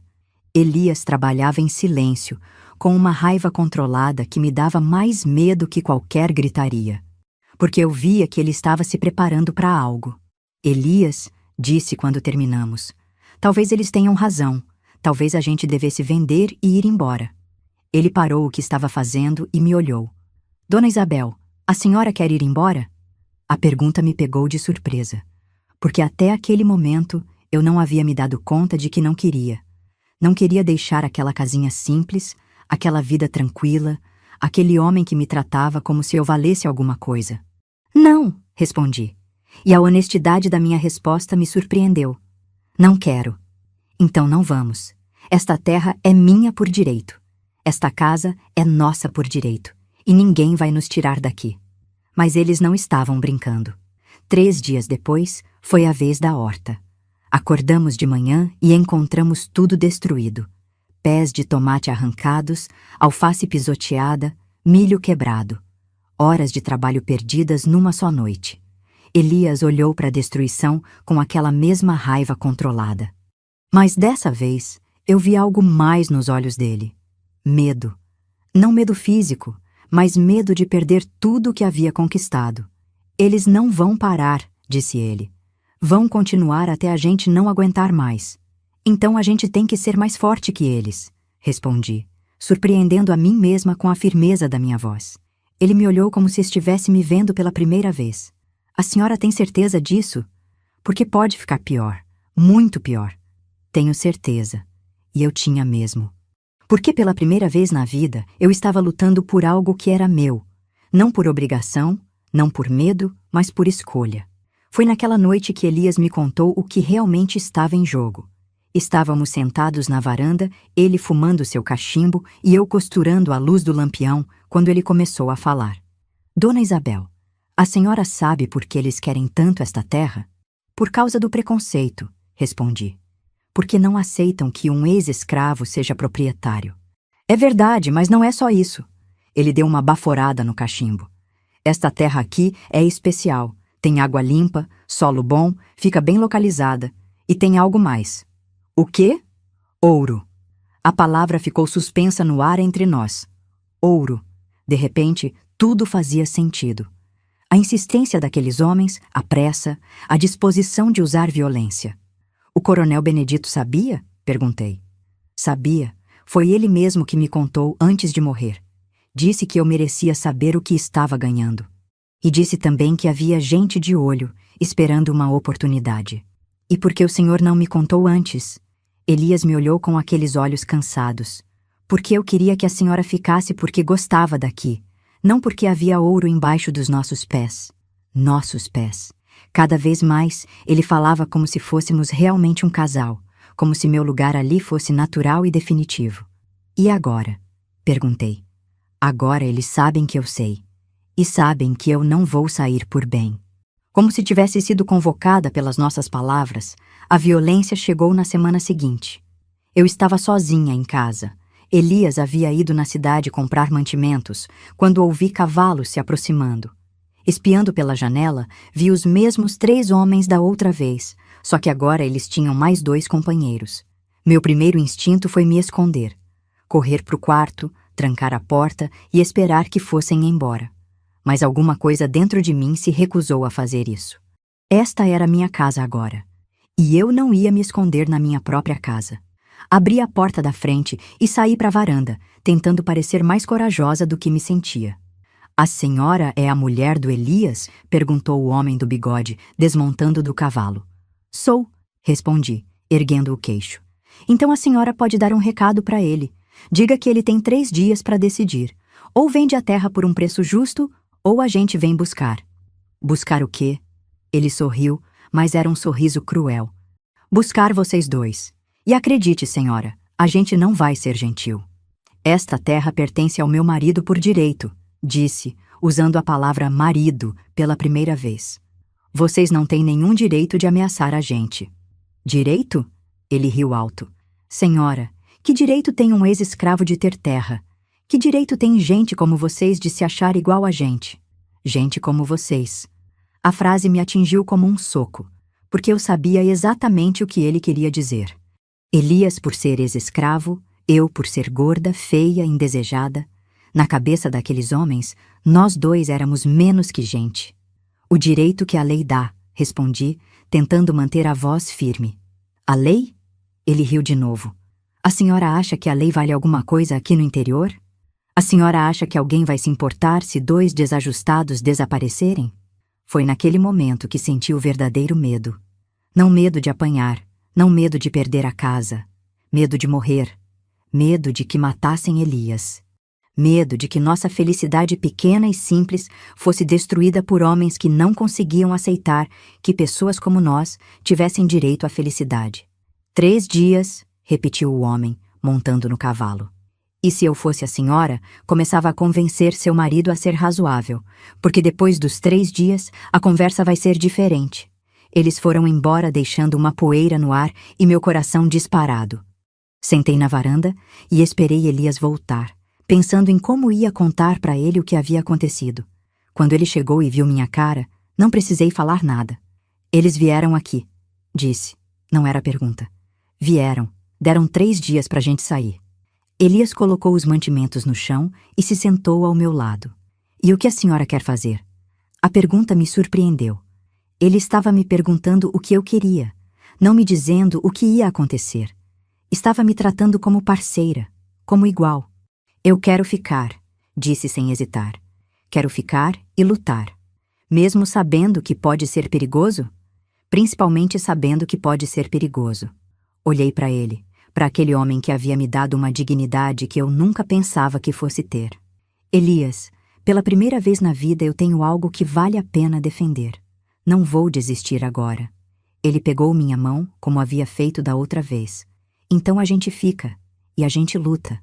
Elias trabalhava em silêncio, com uma raiva controlada que me dava mais medo que qualquer gritaria. Porque eu via que ele estava se preparando para algo. Elias, disse quando terminamos, talvez eles tenham razão, talvez a gente devesse vender e ir embora. Ele parou o que estava fazendo e me olhou. Dona Isabel, a senhora quer ir embora? A pergunta me pegou de surpresa, porque até aquele momento eu não havia me dado conta de que não queria. Não queria deixar aquela casinha simples, aquela vida tranquila, aquele homem que me tratava como se eu valesse alguma coisa. Não, respondi. E a honestidade da minha resposta me surpreendeu. Não quero. Então não vamos. Esta terra é minha por direito. Esta casa é nossa por direito. E ninguém vai nos tirar daqui. Mas eles não estavam brincando. 3 dias depois, foi a vez da horta. Acordamos de manhã e encontramos tudo destruído. Pés de tomate arrancados, alface pisoteada, milho quebrado. Horas de trabalho perdidas numa só noite. Elias olhou para a destruição com aquela mesma raiva controlada. Mas dessa vez, eu vi algo mais nos olhos dele. Medo. Não medo físico, mas medo de perder tudo o que havia conquistado. Eles não vão parar, disse ele. Vão continuar até a gente não aguentar mais. Então a gente tem que ser mais forte que eles, respondi, surpreendendo a mim mesma com a firmeza da minha voz. Ele me olhou como se estivesse me vendo pela primeira vez. A senhora tem certeza disso? Porque pode ficar pior, muito pior. Tenho certeza. E eu tinha mesmo. Porque pela primeira vez na vida eu estava lutando por algo que era meu. Não por obrigação, não por medo, mas por escolha. Foi naquela noite que Elias me contou o que realmente estava em jogo. Estávamos sentados na varanda, ele fumando seu cachimbo e eu costurando a luz do lampião, quando ele começou a falar. Dona Isabel, a senhora sabe por que eles querem tanto esta terra? Por causa do preconceito, respondi. Porque não aceitam que um ex-escravo seja proprietário. É verdade, mas não é só isso. Ele deu uma baforada no cachimbo. Esta terra aqui é especial. Tem água limpa, solo bom, fica bem localizada. E tem algo mais. O quê? Ouro. A palavra ficou suspensa no ar entre nós. Ouro. De repente, tudo fazia sentido. A insistência daqueles homens, a pressa, a disposição de usar violência. O coronel Benedito sabia? Perguntei. Sabia. Foi ele mesmo que me contou antes de morrer. Disse que eu merecia saber o que estava ganhando. E disse também que havia gente de olho, esperando uma oportunidade. E por que o senhor não me contou antes? Elias me olhou com aqueles olhos cansados. Porque eu queria que a senhora ficasse porque gostava daqui, não porque havia ouro embaixo dos nossos pés. Nossos pés. Cada vez mais, ele falava como se fôssemos realmente um casal, como se meu lugar ali fosse natural e definitivo. E agora? Perguntei. Agora eles sabem que eu sei. E sabem que eu não vou sair por bem. Como se tivesse sido convocada pelas nossas palavras, a violência chegou na semana seguinte. Eu estava sozinha em casa. Elias havia ido na cidade comprar mantimentos, quando ouvi cavalos se aproximando. Espiando pela janela, vi os mesmos 3 homens da outra vez, só que agora eles tinham mais 2 companheiros. Meu primeiro instinto foi me esconder. Correr para o quarto, trancar a porta e esperar que fossem embora. Mas alguma coisa dentro de mim se recusou a fazer isso. Esta era minha casa agora. E eu não ia me esconder na minha própria casa. Abri a porta da frente e saí para a varanda, tentando parecer mais corajosa do que me sentia. A senhora é a mulher do Elias? Perguntou o homem do bigode, desmontando do cavalo. Sou, respondi, erguendo o queixo. Então a senhora pode dar um recado para ele. Diga que ele tem 3 dias para decidir. Ou vende a terra por um preço justo, ou a gente vem buscar. Buscar o quê? Ele sorriu, mas era um sorriso cruel. Buscar vocês 2. E acredite, senhora, a gente não vai ser gentil. Esta terra pertence ao meu marido por direito, disse, usando a palavra marido pela primeira vez. Vocês não têm nenhum direito de ameaçar a gente. Direito? Ele riu alto. Senhora, que direito tem um ex-escravo de ter terra? Que direito tem gente como vocês de se achar igual a gente? gente como vocês. A frase me atingiu como um soco, porque eu sabia exatamente o que ele queria dizer. Elias por ser ex-escravo, eu por ser gorda, feia, indesejada. Na cabeça daqueles homens, nós dois éramos menos que gente. O direito que a lei dá, respondi, tentando manter a voz firme. A lei? Ele riu de novo. A senhora acha que a lei vale alguma coisa aqui no interior? A senhora acha que alguém vai se importar se dois desajustados desaparecerem? Foi naquele momento que senti o verdadeiro medo. Não medo de apanhar, não medo de perder a casa, medo de morrer, medo de que matassem Elias. Medo de que nossa felicidade pequena e simples fosse destruída por homens que não conseguiam aceitar que pessoas como nós tivessem direito à felicidade. 3 dias, repetiu o homem, montando no cavalo. E se eu fosse a senhora, começava a convencer seu marido a ser razoável, porque depois dos 3 dias a conversa vai ser diferente. Eles foram embora deixando uma poeira no ar e meu coração disparado. Sentei na varanda e esperei Elias voltar, pensando em como ia contar para ele o que havia acontecido. Quando ele chegou e viu minha cara, não precisei falar nada. Eles vieram aqui, disse. Não era pergunta. Vieram. Deram 3 dias para a gente sair. Elias colocou os mantimentos no chão e se sentou ao meu lado. E o que a senhora quer fazer? A pergunta me surpreendeu. Ele estava me perguntando o que eu queria, não me dizendo o que ia acontecer. Estava me tratando como parceira, como igual. Eu quero ficar, disse sem hesitar. Quero ficar e lutar. Mesmo sabendo que pode ser perigoso? Principalmente sabendo que pode ser perigoso. Olhei para ele, para aquele homem que havia me dado uma dignidade que eu nunca pensava que fosse ter. Elias, pela primeira vez na vida eu tenho algo que vale a pena defender. Não vou desistir agora. Ele pegou minha mão, como havia feito da outra vez. Então a gente fica, e a gente luta.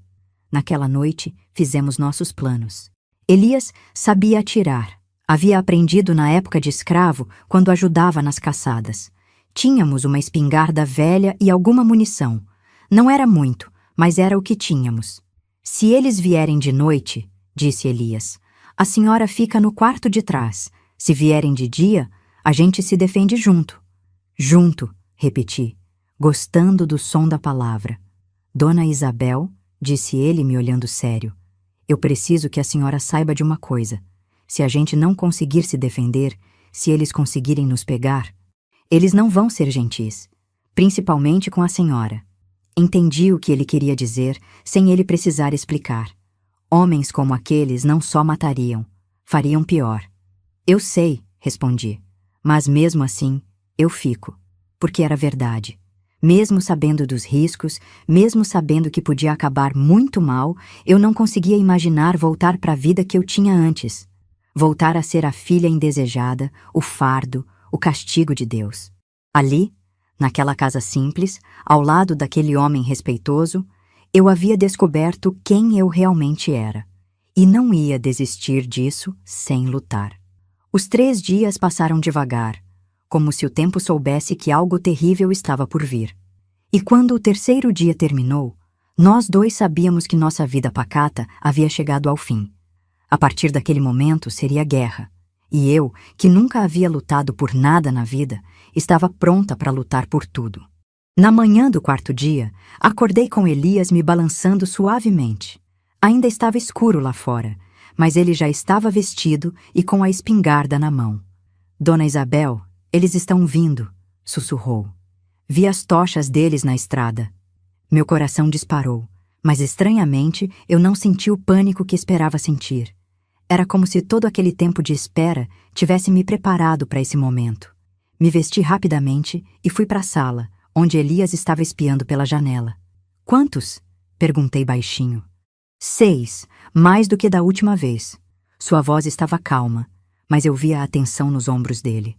Naquela noite, fizemos nossos planos. Elias sabia atirar. Havia aprendido na época de escravo, quando ajudava nas caçadas. Tínhamos uma espingarda velha e alguma munição. Não era muito, mas era o que tínhamos. Se eles vierem de noite, disse Elias, a senhora fica no quarto de trás. Se vierem de dia, a gente se defende junto. Junto, repeti, gostando do som da palavra. Dona Isabel, disse ele me olhando sério, eu preciso que a senhora saiba de uma coisa. Se a gente não conseguir se defender, se eles conseguirem nos pegar, eles não vão ser gentis, principalmente com a senhora. Entendi o que ele queria dizer, sem ele precisar explicar. Homens como aqueles não só matariam, fariam pior. Eu sei, respondi, mas mesmo assim, eu fico, porque era verdade. Mesmo sabendo dos riscos, mesmo sabendo que podia acabar muito mal, eu não conseguia imaginar voltar para a vida que eu tinha antes. Voltar a ser a filha indesejada, o fardo, o castigo de Deus. Ali, naquela casa simples, ao lado daquele homem respeitoso, eu havia descoberto quem eu realmente era. E não ia desistir disso sem lutar. Os 3 dias passaram devagar, como se o tempo soubesse que algo terrível estava por vir. E quando o 3º dia terminou, nós dois sabíamos que nossa vida pacata havia chegado ao fim. A partir daquele momento seria guerra, e eu, que nunca havia lutado por nada na vida, estava pronta para lutar por tudo. Na manhã do 4º dia, acordei com Elias me balançando suavemente. Ainda estava escuro lá fora, mas ele já estava vestido e com a espingarda na mão. Dona Isabel, eles estão vindo, sussurrou. Vi as tochas deles na estrada. Meu coração disparou, mas estranhamente eu não senti o pânico que esperava sentir. Era como se todo aquele tempo de espera tivesse me preparado para esse momento. Me vesti rapidamente e fui para a sala, onde Elias estava espiando pela janela. Quantos? Perguntei baixinho. 6, mais do que da última vez. Sua voz estava calma, mas eu via a tensão nos ombros dele.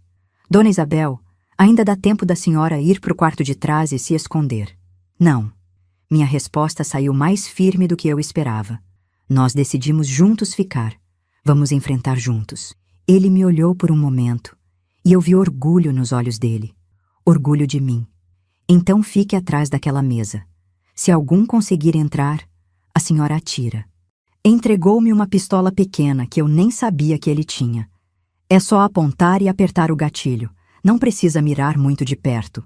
Dona Isabel, ainda dá tempo da senhora ir para o quarto de trás e se esconder. Não. Minha resposta saiu mais firme do que eu esperava. Nós decidimos juntos ficar. Vamos enfrentar juntos. Ele me olhou por um momento, e eu vi orgulho nos olhos dele. Orgulho de mim. Então fique atrás daquela mesa. Se algum conseguir entrar, a senhora atira. Entregou-me uma pistola pequena que eu nem sabia que ele tinha. É só apontar e apertar o gatilho. Não precisa mirar muito de perto.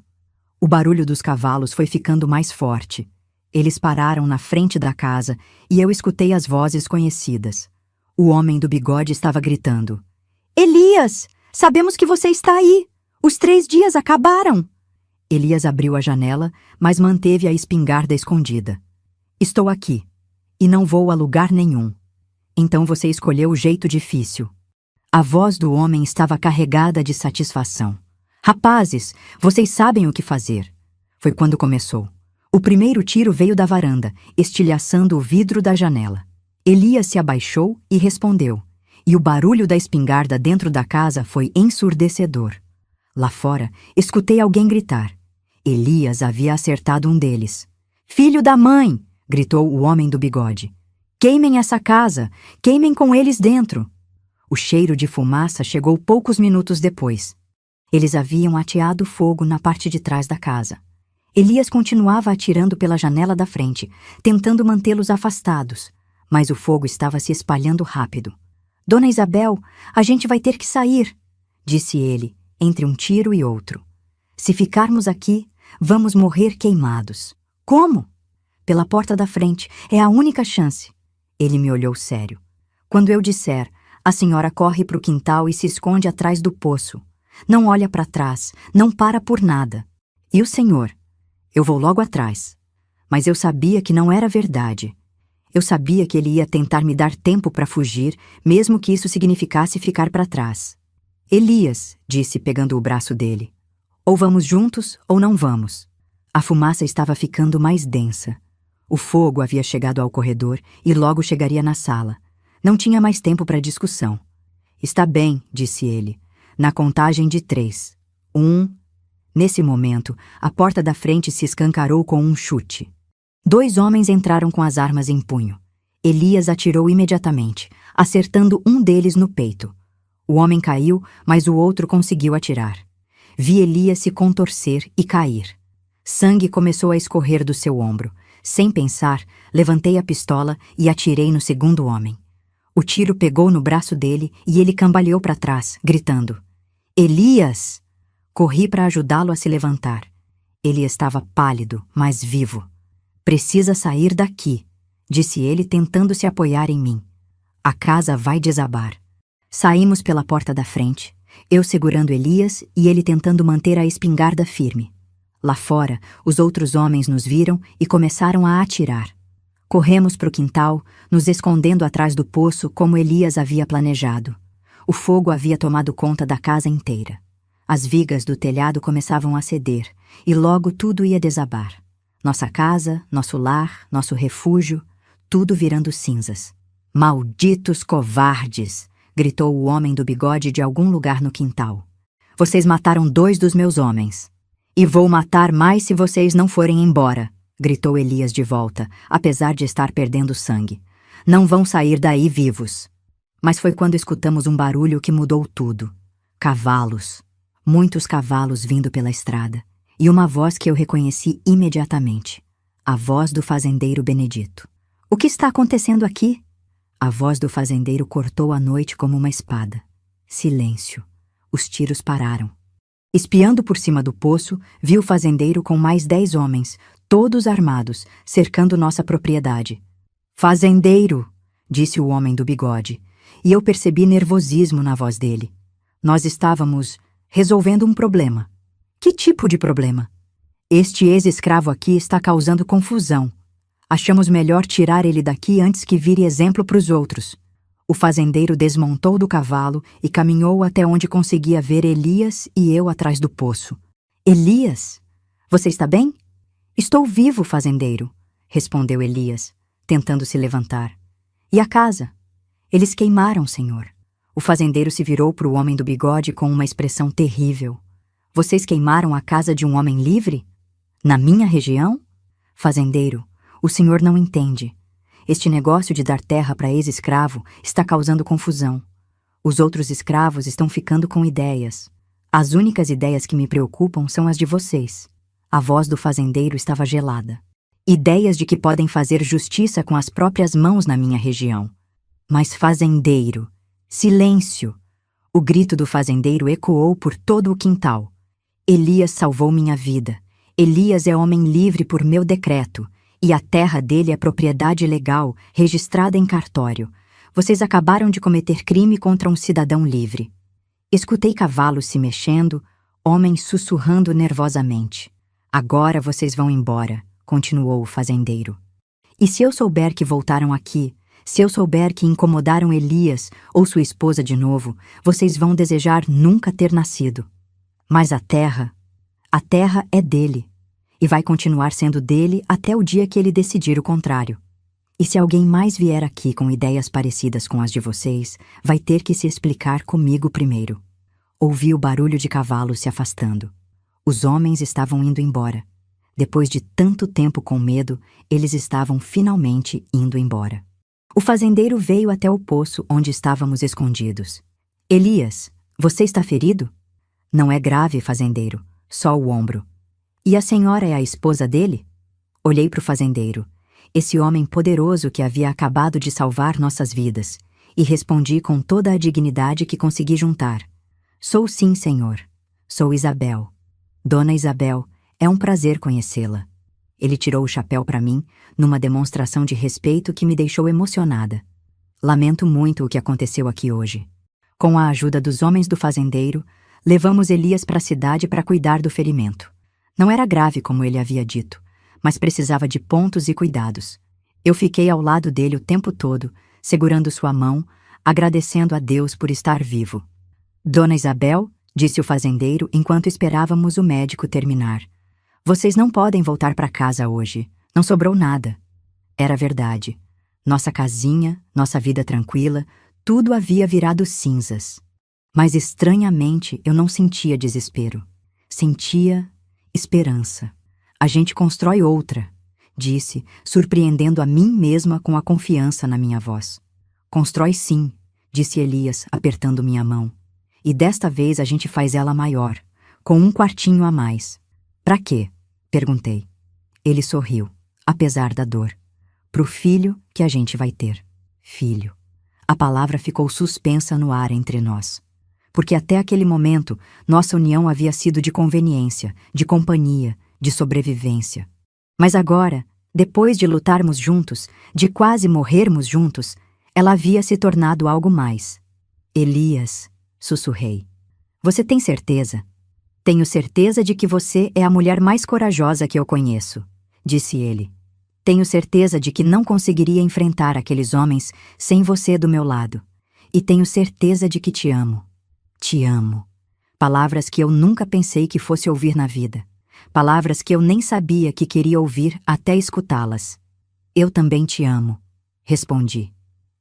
O barulho dos cavalos foi ficando mais forte. Eles pararam na frente da casa e eu escutei as vozes conhecidas. O homem do bigode estava gritando: Elias, sabemos que você está aí. Os 3 dias acabaram. Elias abriu a janela, mas manteve a espingarda escondida. Estou aqui, e não vou a lugar nenhum. Então você escolheu o jeito difícil. A voz do homem estava carregada de satisfação. Rapazes, vocês sabem o que fazer. Foi quando começou. O primeiro tiro veio da varanda, estilhaçando o vidro da janela. Elias se abaixou e respondeu, e o barulho da espingarda dentro da casa foi ensurdecedor. Lá fora, escutei alguém gritar. Elias havia acertado um deles. Filho da mãe! Gritou o homem do bigode. Queimem essa casa! Queimem com eles dentro! O cheiro de fumaça chegou poucos minutos depois. Eles haviam ateado fogo na parte de trás da casa. Elias continuava atirando pela janela da frente, tentando mantê-los afastados, mas o fogo estava se espalhando rápido. Dona Isabel, a gente vai ter que sair, disse ele, entre um tiro e outro. Se ficarmos aqui, vamos morrer queimados. Como? Pela porta da frente, é a única chance. Ele me olhou sério. Quando eu disser, a senhora corre para o quintal e se esconde atrás do poço. Não olha para trás, não para por nada. E o senhor? Eu vou logo atrás. Mas eu sabia que não era verdade. Eu sabia que ele ia tentar me dar tempo para fugir, mesmo que isso significasse ficar para trás. Elias, disse pegando o braço dele. Ou vamos juntos ou não vamos. A fumaça estava ficando mais densa. O fogo havia chegado ao corredor e logo chegaria na sala. Não tinha mais tempo para discussão. Está bem, disse ele, na contagem de 3. 1. Nesse momento, a porta da frente se escancarou com um chute. 2 homens entraram com as armas em punho. Elias atirou imediatamente, acertando um deles no peito. O homem caiu, mas o outro conseguiu atirar. Vi Elias se contorcer e cair. Sangue começou a escorrer do seu ombro. Sem pensar, levantei a pistola e atirei no segundo homem. O tiro pegou no braço dele e ele cambaleou para trás, gritando: Elias! Corri para ajudá-lo a se levantar. Ele estava pálido, mas vivo. Precisa sair daqui, disse ele tentando se apoiar em mim. A casa vai desabar. Saímos pela porta da frente, eu segurando Elias e ele tentando manter a espingarda firme. Lá fora, os outros homens nos viram e começaram a atirar. Corremos para o quintal, nos escondendo atrás do poço como Elias havia planejado. O fogo havia tomado conta da casa inteira. As vigas do telhado começavam a ceder, e logo tudo ia desabar. Nossa casa, nosso lar, nosso refúgio, tudo virando cinzas. Malditos covardes! Gritou o homem do bigode de algum lugar no quintal. Vocês mataram 2 dos meus homens. E vou matar mais se vocês não forem embora, gritou Elias de volta, apesar de estar perdendo sangue. Não vão sair daí vivos. Mas foi quando escutamos um barulho que mudou tudo. Cavalos. Muitos cavalos vindo pela estrada. E uma voz que eu reconheci imediatamente. A voz do fazendeiro Benedito. O que está acontecendo aqui? A voz do fazendeiro cortou a noite como uma espada. Silêncio. Os tiros pararam. Espiando por cima do poço, vi o fazendeiro com mais 10 homens, todos armados, cercando nossa propriedade. Fazendeiro, disse o homem do bigode, e eu percebi nervosismo na voz dele. Nós estávamos resolvendo um problema. Que tipo de problema? Este ex-escravo aqui está causando confusão. Achamos melhor tirar ele daqui antes que vire exemplo para os outros. O fazendeiro desmontou do cavalo e caminhou até onde conseguia ver Elias e eu atrás do poço. Elias? Você está bem? Estou vivo, fazendeiro, respondeu Elias, tentando se levantar. E a casa? Eles queimaram, senhor. O fazendeiro se virou para o homem do bigode com uma expressão terrível. Vocês queimaram a casa de um homem livre? Na minha região? Fazendeiro, o senhor não entende. Este negócio de dar terra para ex-escravo está causando confusão. Os outros escravos estão ficando com ideias. As únicas ideias que me preocupam são as de vocês. A voz do fazendeiro estava gelada. ideias de que podem fazer justiça com as próprias mãos na minha região. Mas fazendeiro, silêncio! O grito do fazendeiro ecoou por todo o quintal. Elias salvou minha vida. Elias é homem livre por meu decreto, e a terra dele é propriedade legal, registrada em cartório. Vocês acabaram de cometer crime contra um cidadão livre. Escutei cavalos se mexendo, homens sussurrando nervosamente. Agora vocês vão embora, continuou o fazendeiro. E se eu souber que voltaram aqui, se eu souber que incomodaram Elias ou sua esposa de novo, vocês vão desejar nunca ter nascido. Mas a terra é dele, e vai continuar sendo dele até o dia que ele decidir o contrário. E se alguém mais vier aqui com ideias parecidas com as de vocês, vai ter que se explicar comigo primeiro. Ouvi o barulho de cavalos se afastando. Os homens estavam indo embora. Depois de tanto tempo com medo, eles estavam finalmente indo embora. O fazendeiro veio até o poço onde estávamos escondidos. Elias, você está ferido? Não é grave, fazendeiro, só o ombro. E a senhora é a esposa dele? Olhei para o fazendeiro, esse homem poderoso que havia acabado de salvar nossas vidas, e respondi com toda a dignidade que consegui juntar. Sou sim, senhor. Sou Isabel. Dona Isabel, é um prazer conhecê-la. Ele tirou o chapéu para mim, numa demonstração de respeito que me deixou emocionada. Lamento muito o que aconteceu aqui hoje. Com a ajuda dos homens do fazendeiro, levamos Elias para a cidade para cuidar do ferimento. Não era grave como ele havia dito, mas precisava de pontos e cuidados. Eu fiquei ao lado dele o tempo todo, segurando sua mão, agradecendo a Deus por estar vivo. Dona Isabel, disse o fazendeiro enquanto esperávamos o médico terminar. Vocês não podem voltar para casa hoje. Não sobrou nada. Era verdade. Nossa casinha, nossa vida tranquila, tudo havia virado cinzas. Mas estranhamente eu não sentia desespero. Sentia esperança. A gente constrói outra, disse, surpreendendo a mim mesma com a confiança na minha voz. Constrói sim, disse Elias, apertando minha mão. E desta vez a gente faz ela maior, com um quartinho a mais. Pra quê? Perguntei. Ele sorriu, apesar da dor. Pro filho que a gente vai ter. Filho. A palavra ficou suspensa no ar entre nós. Porque até aquele momento, nossa união havia sido de conveniência, de companhia, de sobrevivência. Mas agora, depois de lutarmos juntos, de quase morrermos juntos, ela havia se tornado algo mais. Elias, sussurrei. Você tem certeza? Tenho certeza de que você é a mulher mais corajosa que eu conheço, disse ele. Tenho certeza de que não conseguiria enfrentar aqueles homens sem você do meu lado. E tenho certeza de que te amo. Te amo. Palavras que eu nunca pensei que fosse ouvir na vida. Palavras que eu nem sabia que queria ouvir até escutá-las. Eu também te amo, respondi.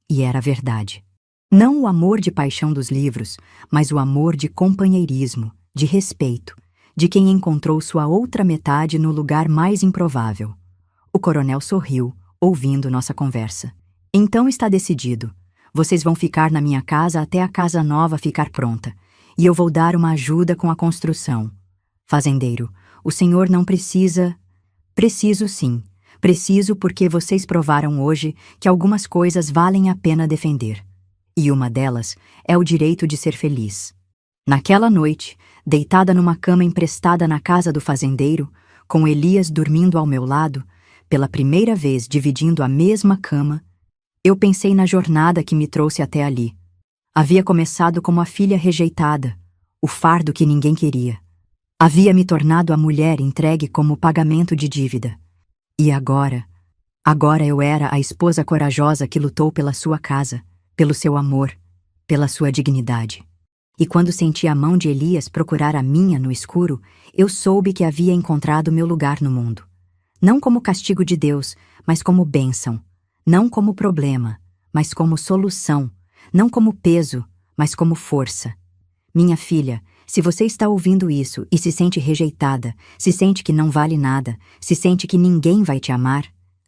E era verdade. Não o amor de paixão dos livros, mas o amor de companheirismo, de respeito, de quem encontrou sua outra metade no lugar mais improvável. O coronel sorriu, ouvindo nossa conversa. Então está decidido. Vocês vão ficar na minha casa até a casa nova ficar pronta, e eu vou dar uma ajuda com a construção. Fazendeiro, o senhor não precisa... Preciso sim. Preciso porque vocês provaram hoje que algumas coisas valem a pena defender. E uma delas é o direito de ser feliz. Naquela noite, deitada numa cama emprestada na casa do fazendeiro, com Elias dormindo ao meu lado, pela primeira vez dividindo a mesma cama, eu pensei na jornada que me trouxe até ali. Havia começado como a filha rejeitada, o fardo que ninguém queria. Havia me tornado a mulher entregue como pagamento de dívida. E agora eu era a esposa corajosa que lutou pela sua casa, pelo seu amor, pela sua dignidade. E quando senti a mão de Elias procurar a minha no escuro, eu soube que havia encontrado meu lugar no mundo. Não como castigo de Deus, mas como bênção. Não como problema, mas como solução. Não como peso, mas como força. Minha filha, se você está ouvindo isso e se sente rejeitada, se sente que não vale nada, se sente que ninguém vai te amar,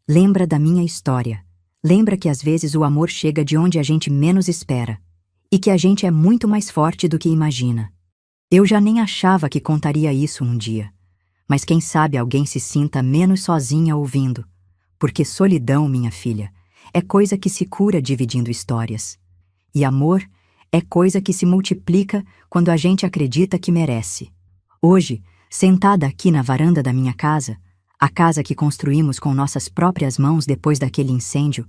lembra da minha história. Lembra que às vezes o amor chega de onde a gente menos espera. E que a gente é muito mais forte do que imagina. Eu já nem achava que contaria isso um dia. Mas quem sabe alguém se sinta menos sozinha ouvindo. Porque solidão, minha filha, é coisa que se cura dividindo histórias. E amor é coisa que se multiplica quando a gente acredita que merece. Hoje, sentada aqui na varanda da minha casa, a casa que construímos com nossas próprias mãos depois daquele incêndio,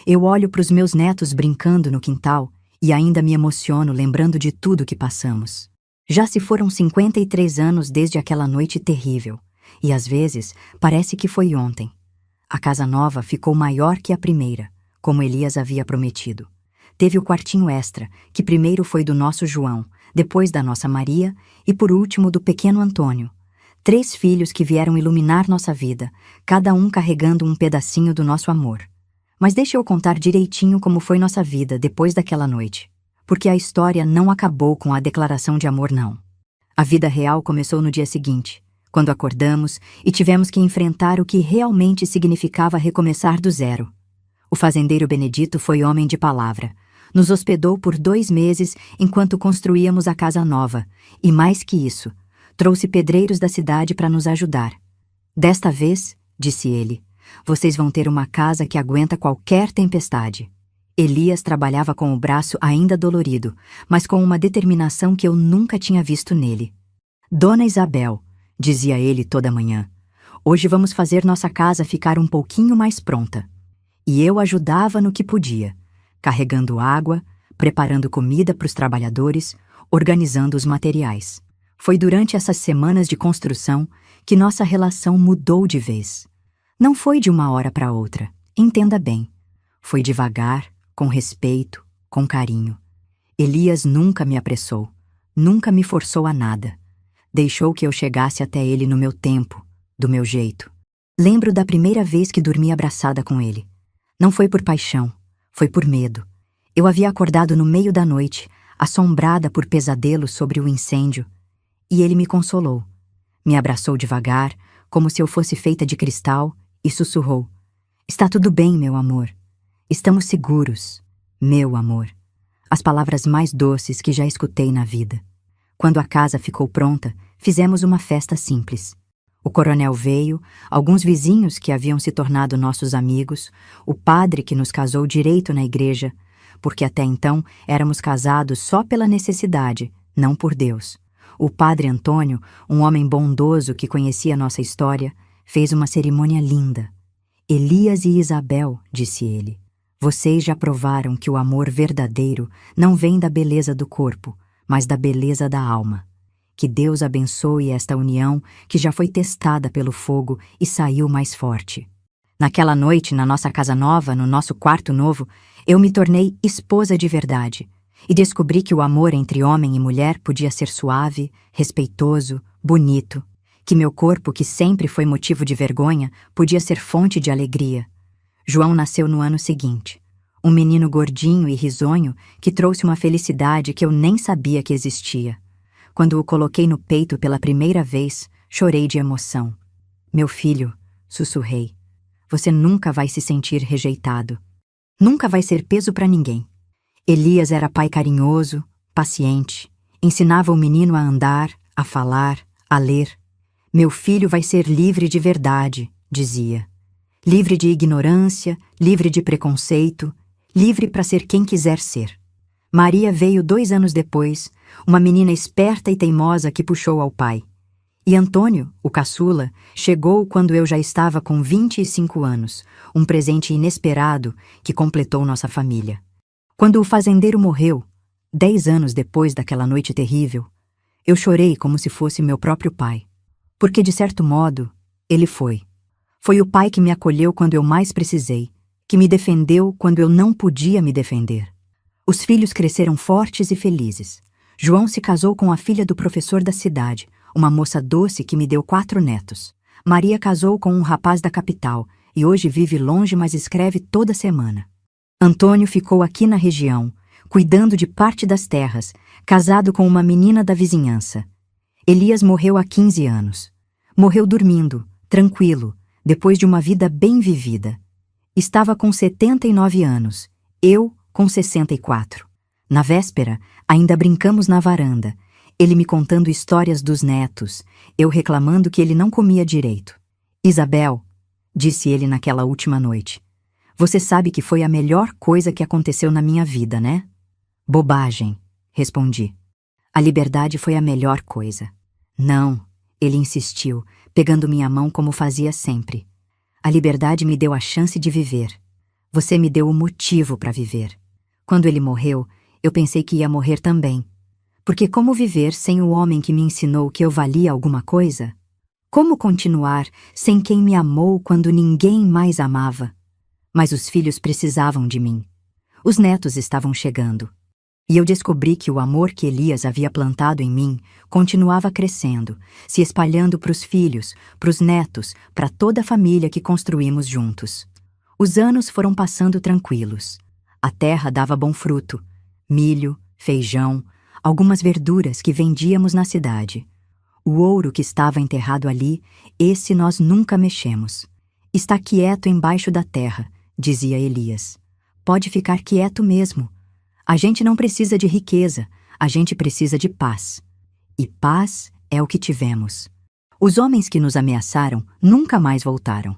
eu olho para os meus netos brincando no quintal e ainda me emociono lembrando de tudo que passamos. Já se foram 53 anos desde aquela noite terrível, e às vezes parece que foi ontem. A casa nova ficou maior que a primeira, como Elias havia prometido. Teve o quartinho extra, que primeiro foi do nosso João, depois da nossa Maria e por último do pequeno Antônio. 3 filhos que vieram iluminar nossa vida, cada um carregando um pedacinho do nosso amor. Mas deixa eu contar direitinho como foi nossa vida depois daquela noite. Porque a história não acabou com a declaração de amor, não. A vida real começou no dia seguinte, quando acordamos e tivemos que enfrentar o que realmente significava recomeçar do zero. O fazendeiro Benedito foi homem de palavra. Nos hospedou por 2 meses enquanto construíamos a casa nova, e mais que isso, trouxe pedreiros da cidade para nos ajudar. Desta vez, disse ele, vocês vão ter uma casa que aguenta qualquer tempestade. Elias trabalhava com o braço ainda dolorido, mas com uma determinação que eu nunca tinha visto nele. Dona Isabel, dizia ele toda manhã, hoje vamos fazer nossa casa ficar um pouquinho mais pronta. E eu ajudava no que podia, carregando água, preparando comida para os trabalhadores, organizando os materiais. Foi durante essas semanas de construção que nossa relação mudou de vez. Não foi de uma hora para outra, entenda bem. Foi devagar, com respeito, com carinho. Elias nunca me apressou, nunca me forçou a nada. Deixou que eu chegasse até ele no meu tempo, do meu jeito. Lembro da primeira vez que dormi abraçada com ele. Não foi por paixão, foi por medo. Eu havia acordado no meio da noite, assombrada por pesadelos sobre o incêndio, e ele me consolou. Me abraçou devagar, como se eu fosse feita de cristal, e sussurrou: "Está tudo bem, meu amor. Estamos seguros, meu amor." As palavras mais doces que já escutei na vida. Quando a casa ficou pronta, fizemos uma festa simples. O coronel veio, alguns vizinhos que haviam se tornado nossos amigos, o padre que nos casou direito na igreja, porque até então éramos casados só pela necessidade, não por Deus. O padre Antônio, um homem bondoso que conhecia nossa história, fez uma cerimônia linda. "Elias e Isabel", disse ele, "vocês já provaram que o amor verdadeiro não vem da beleza do corpo, mas da beleza da alma. Que Deus abençoe esta união que já foi testada pelo fogo e saiu mais forte." Naquela noite, na nossa casa nova, no nosso quarto novo, eu me tornei esposa de verdade e descobri que o amor entre homem e mulher podia ser suave, respeitoso, bonito, que meu corpo, que sempre foi motivo de vergonha, podia ser fonte de alegria. João nasceu no ano seguinte, um menino gordinho e risonho que trouxe uma felicidade que eu nem sabia que existia. Quando o coloquei no peito pela primeira vez, chorei de emoção. "Meu filho", sussurrei, "você nunca vai se sentir rejeitado. Nunca vai ser peso para ninguém." Elias era pai carinhoso, paciente, ensinava o menino a andar, a falar, a ler. "Meu filho vai ser livre de verdade", dizia. Livre de ignorância, livre de preconceito, livre para ser quem quiser ser. Maria veio 2 anos depois, uma menina esperta e teimosa que puxou ao pai. E Antônio, o caçula, chegou quando eu já estava com 25 anos, um presente inesperado que completou nossa família. Quando o fazendeiro morreu, 10 anos depois daquela noite terrível, eu chorei como se fosse meu próprio pai. Porque, de certo modo, ele foi. Foi o pai que me acolheu quando eu mais precisei, que me defendeu quando eu não podia me defender. Os filhos cresceram fortes e felizes. João se casou com a filha do professor da cidade, uma moça doce que me deu 4 netos. Maria casou com um rapaz da capital e hoje vive longe, mas escreve toda semana. Antônio ficou aqui na região, cuidando de parte das terras, casado com uma menina da vizinhança. Elias morreu há 15 anos. Morreu dormindo, tranquilo, depois de uma vida bem vivida. Estava com 79 anos, eu com 64. Na véspera, ainda brincamos na varanda. Ele me contando histórias dos netos, eu reclamando que ele não comia direito. Isabel, disse ele naquela última noite, você sabe que foi a melhor coisa que aconteceu na minha vida, né? Bobagem, respondi. A liberdade foi a melhor coisa. Não, ele insistiu, pegando minha mão como fazia sempre. A liberdade me deu a chance de viver. Você me deu o motivo para viver. Quando ele morreu, eu pensei que ia morrer também. Porque como viver sem o homem que me ensinou que eu valia alguma coisa? Como continuar sem quem me amou quando ninguém mais amava? Mas os filhos precisavam de mim. Os netos estavam chegando. E eu descobri que o amor que Elias havia plantado em mim continuava crescendo, se espalhando para os filhos, para os netos, para toda a família que construímos juntos. Os anos foram passando tranquilos. A terra dava bom fruto, milho, feijão, algumas verduras que vendíamos na cidade. O ouro que estava enterrado ali, esse nós nunca mexemos. Está quieto embaixo da terra, dizia Elias. Pode ficar quieto mesmo. A gente não precisa de riqueza, a gente precisa de paz. E paz é o que tivemos. Os homens que nos ameaçaram nunca mais voltaram.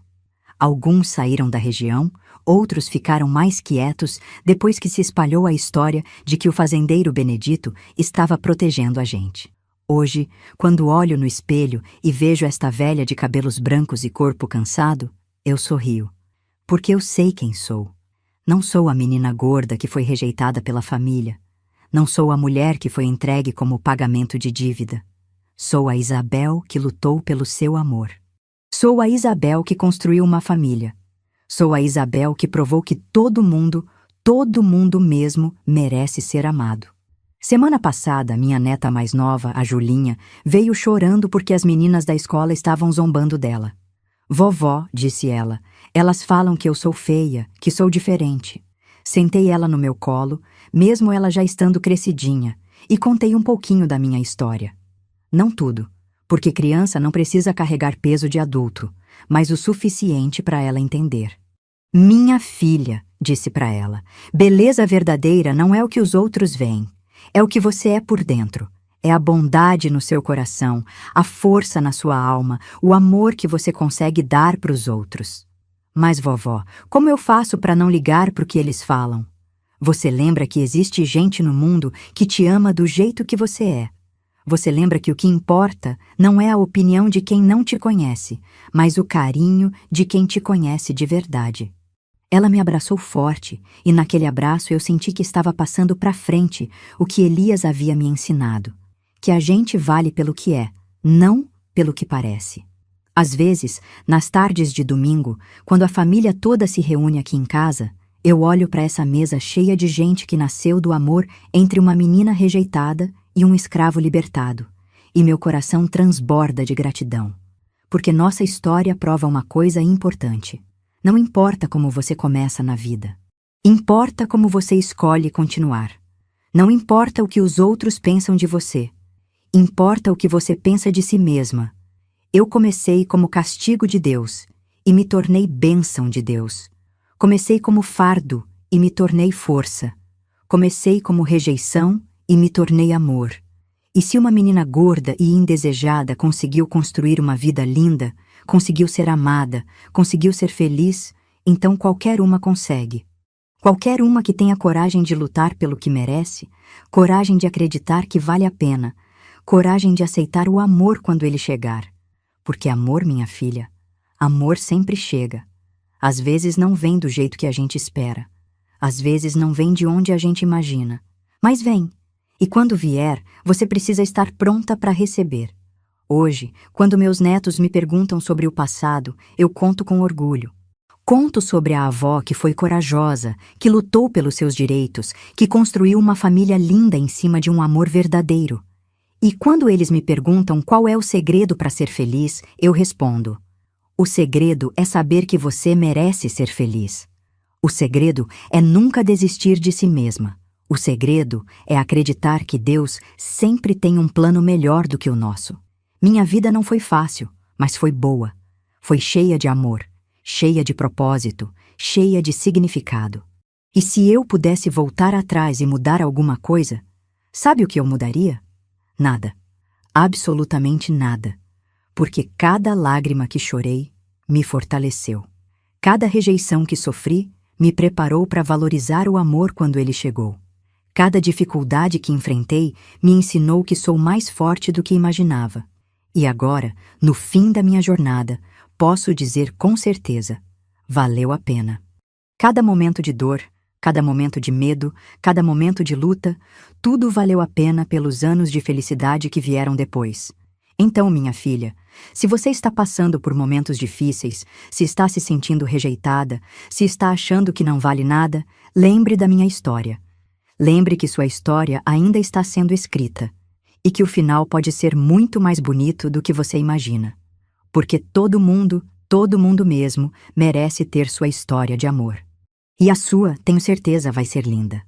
Alguns saíram da região, outros ficaram mais quietos depois que se espalhou a história de que o fazendeiro Benedito estava protegendo a gente. Hoje, quando olho no espelho e vejo esta velha de cabelos brancos e corpo cansado, eu sorrio. Porque eu sei quem sou. Não sou a menina gorda que foi rejeitada pela família. Não sou a mulher que foi entregue como pagamento de dívida. Sou a Isabel que lutou pelo seu amor. Sou a Isabel que construiu uma família. Sou a Isabel que provou que todo mundo mesmo, merece ser amado. Semana passada, minha neta mais nova, a Julinha, veio chorando porque as meninas da escola estavam zombando dela. Vovó, disse ela, elas falam que eu sou feia, que sou diferente. Sentei ela no meu colo, mesmo ela já estando crescidinha, e contei um pouquinho da minha história. Não tudo, porque criança não precisa carregar peso de adulto, mas o suficiente para ela entender. Minha filha, disse para ela, beleza verdadeira não é o que os outros veem, é o que você é por dentro. É a bondade no seu coração, a força na sua alma, o amor que você consegue dar para os outros. Mas, vovó, como eu faço para não ligar para o que eles falam? Você lembra que existe gente no mundo que te ama do jeito que você é. Você lembra que o que importa não é a opinião de quem não te conhece, mas o carinho de quem te conhece de verdade. Ela me abraçou forte, e naquele abraço eu senti que estava passando para frente o que Elias havia me ensinado. Que a gente vale pelo que é, não pelo que parece. Às vezes, nas tardes de domingo, quando a família toda se reúne aqui em casa, eu olho para essa mesa cheia de gente que nasceu do amor entre uma menina rejeitada e um escravo libertado, e meu coração transborda de gratidão. Porque nossa história prova uma coisa importante. Não importa como você começa na vida. Importa como você escolhe continuar. Não importa o que os outros pensam de você. Importa o que você pensa de si mesma. Eu comecei como castigo de Deus e me tornei bênção de Deus. Comecei como fardo e me tornei força. Comecei como rejeição e me tornei amor. E se uma menina gorda e indesejada conseguiu construir uma vida linda, conseguiu ser amada, conseguiu ser feliz, então qualquer uma consegue. Qualquer uma que tenha coragem de lutar pelo que merece, coragem de acreditar que vale a pena, coragem de aceitar o amor quando ele chegar. Porque amor, minha filha, amor sempre chega. Às vezes não vem do jeito que a gente espera. Às vezes não vem de onde a gente imagina. Mas vem. E quando vier, você precisa estar pronta para receber. Hoje, quando meus netos me perguntam sobre o passado, eu conto com orgulho. Conto sobre a avó que foi corajosa, que lutou pelos seus direitos, que construiu uma família linda em cima de um amor verdadeiro. E quando eles me perguntam qual é o segredo para ser feliz, eu respondo: o segredo é saber que você merece ser feliz. O segredo é nunca desistir de si mesma. O segredo é acreditar que Deus sempre tem um plano melhor do que o nosso. Minha vida não foi fácil, mas foi boa. Foi cheia de amor, cheia de propósito, cheia de significado. E se eu pudesse voltar atrás e mudar alguma coisa, sabe o que eu mudaria? Nada. Absolutamente nada. Porque cada lágrima que chorei me fortaleceu. Cada rejeição que sofri me preparou para valorizar o amor quando ele chegou. Cada dificuldade que enfrentei me ensinou que sou mais forte do que imaginava. E agora, no fim da minha jornada, posso dizer com certeza: valeu a pena. Cada momento de dor, cada momento de medo, cada momento de luta, tudo valeu a pena pelos anos de felicidade que vieram depois. Então, minha filha, se você está passando por momentos difíceis, se está se sentindo rejeitada, se está achando que não vale nada, lembre da minha história. Lembre que sua história ainda está sendo escrita e que o final pode ser muito mais bonito do que você imagina. Porque todo mundo mesmo, merece ter sua história de amor. E a sua, tenho certeza, vai ser linda.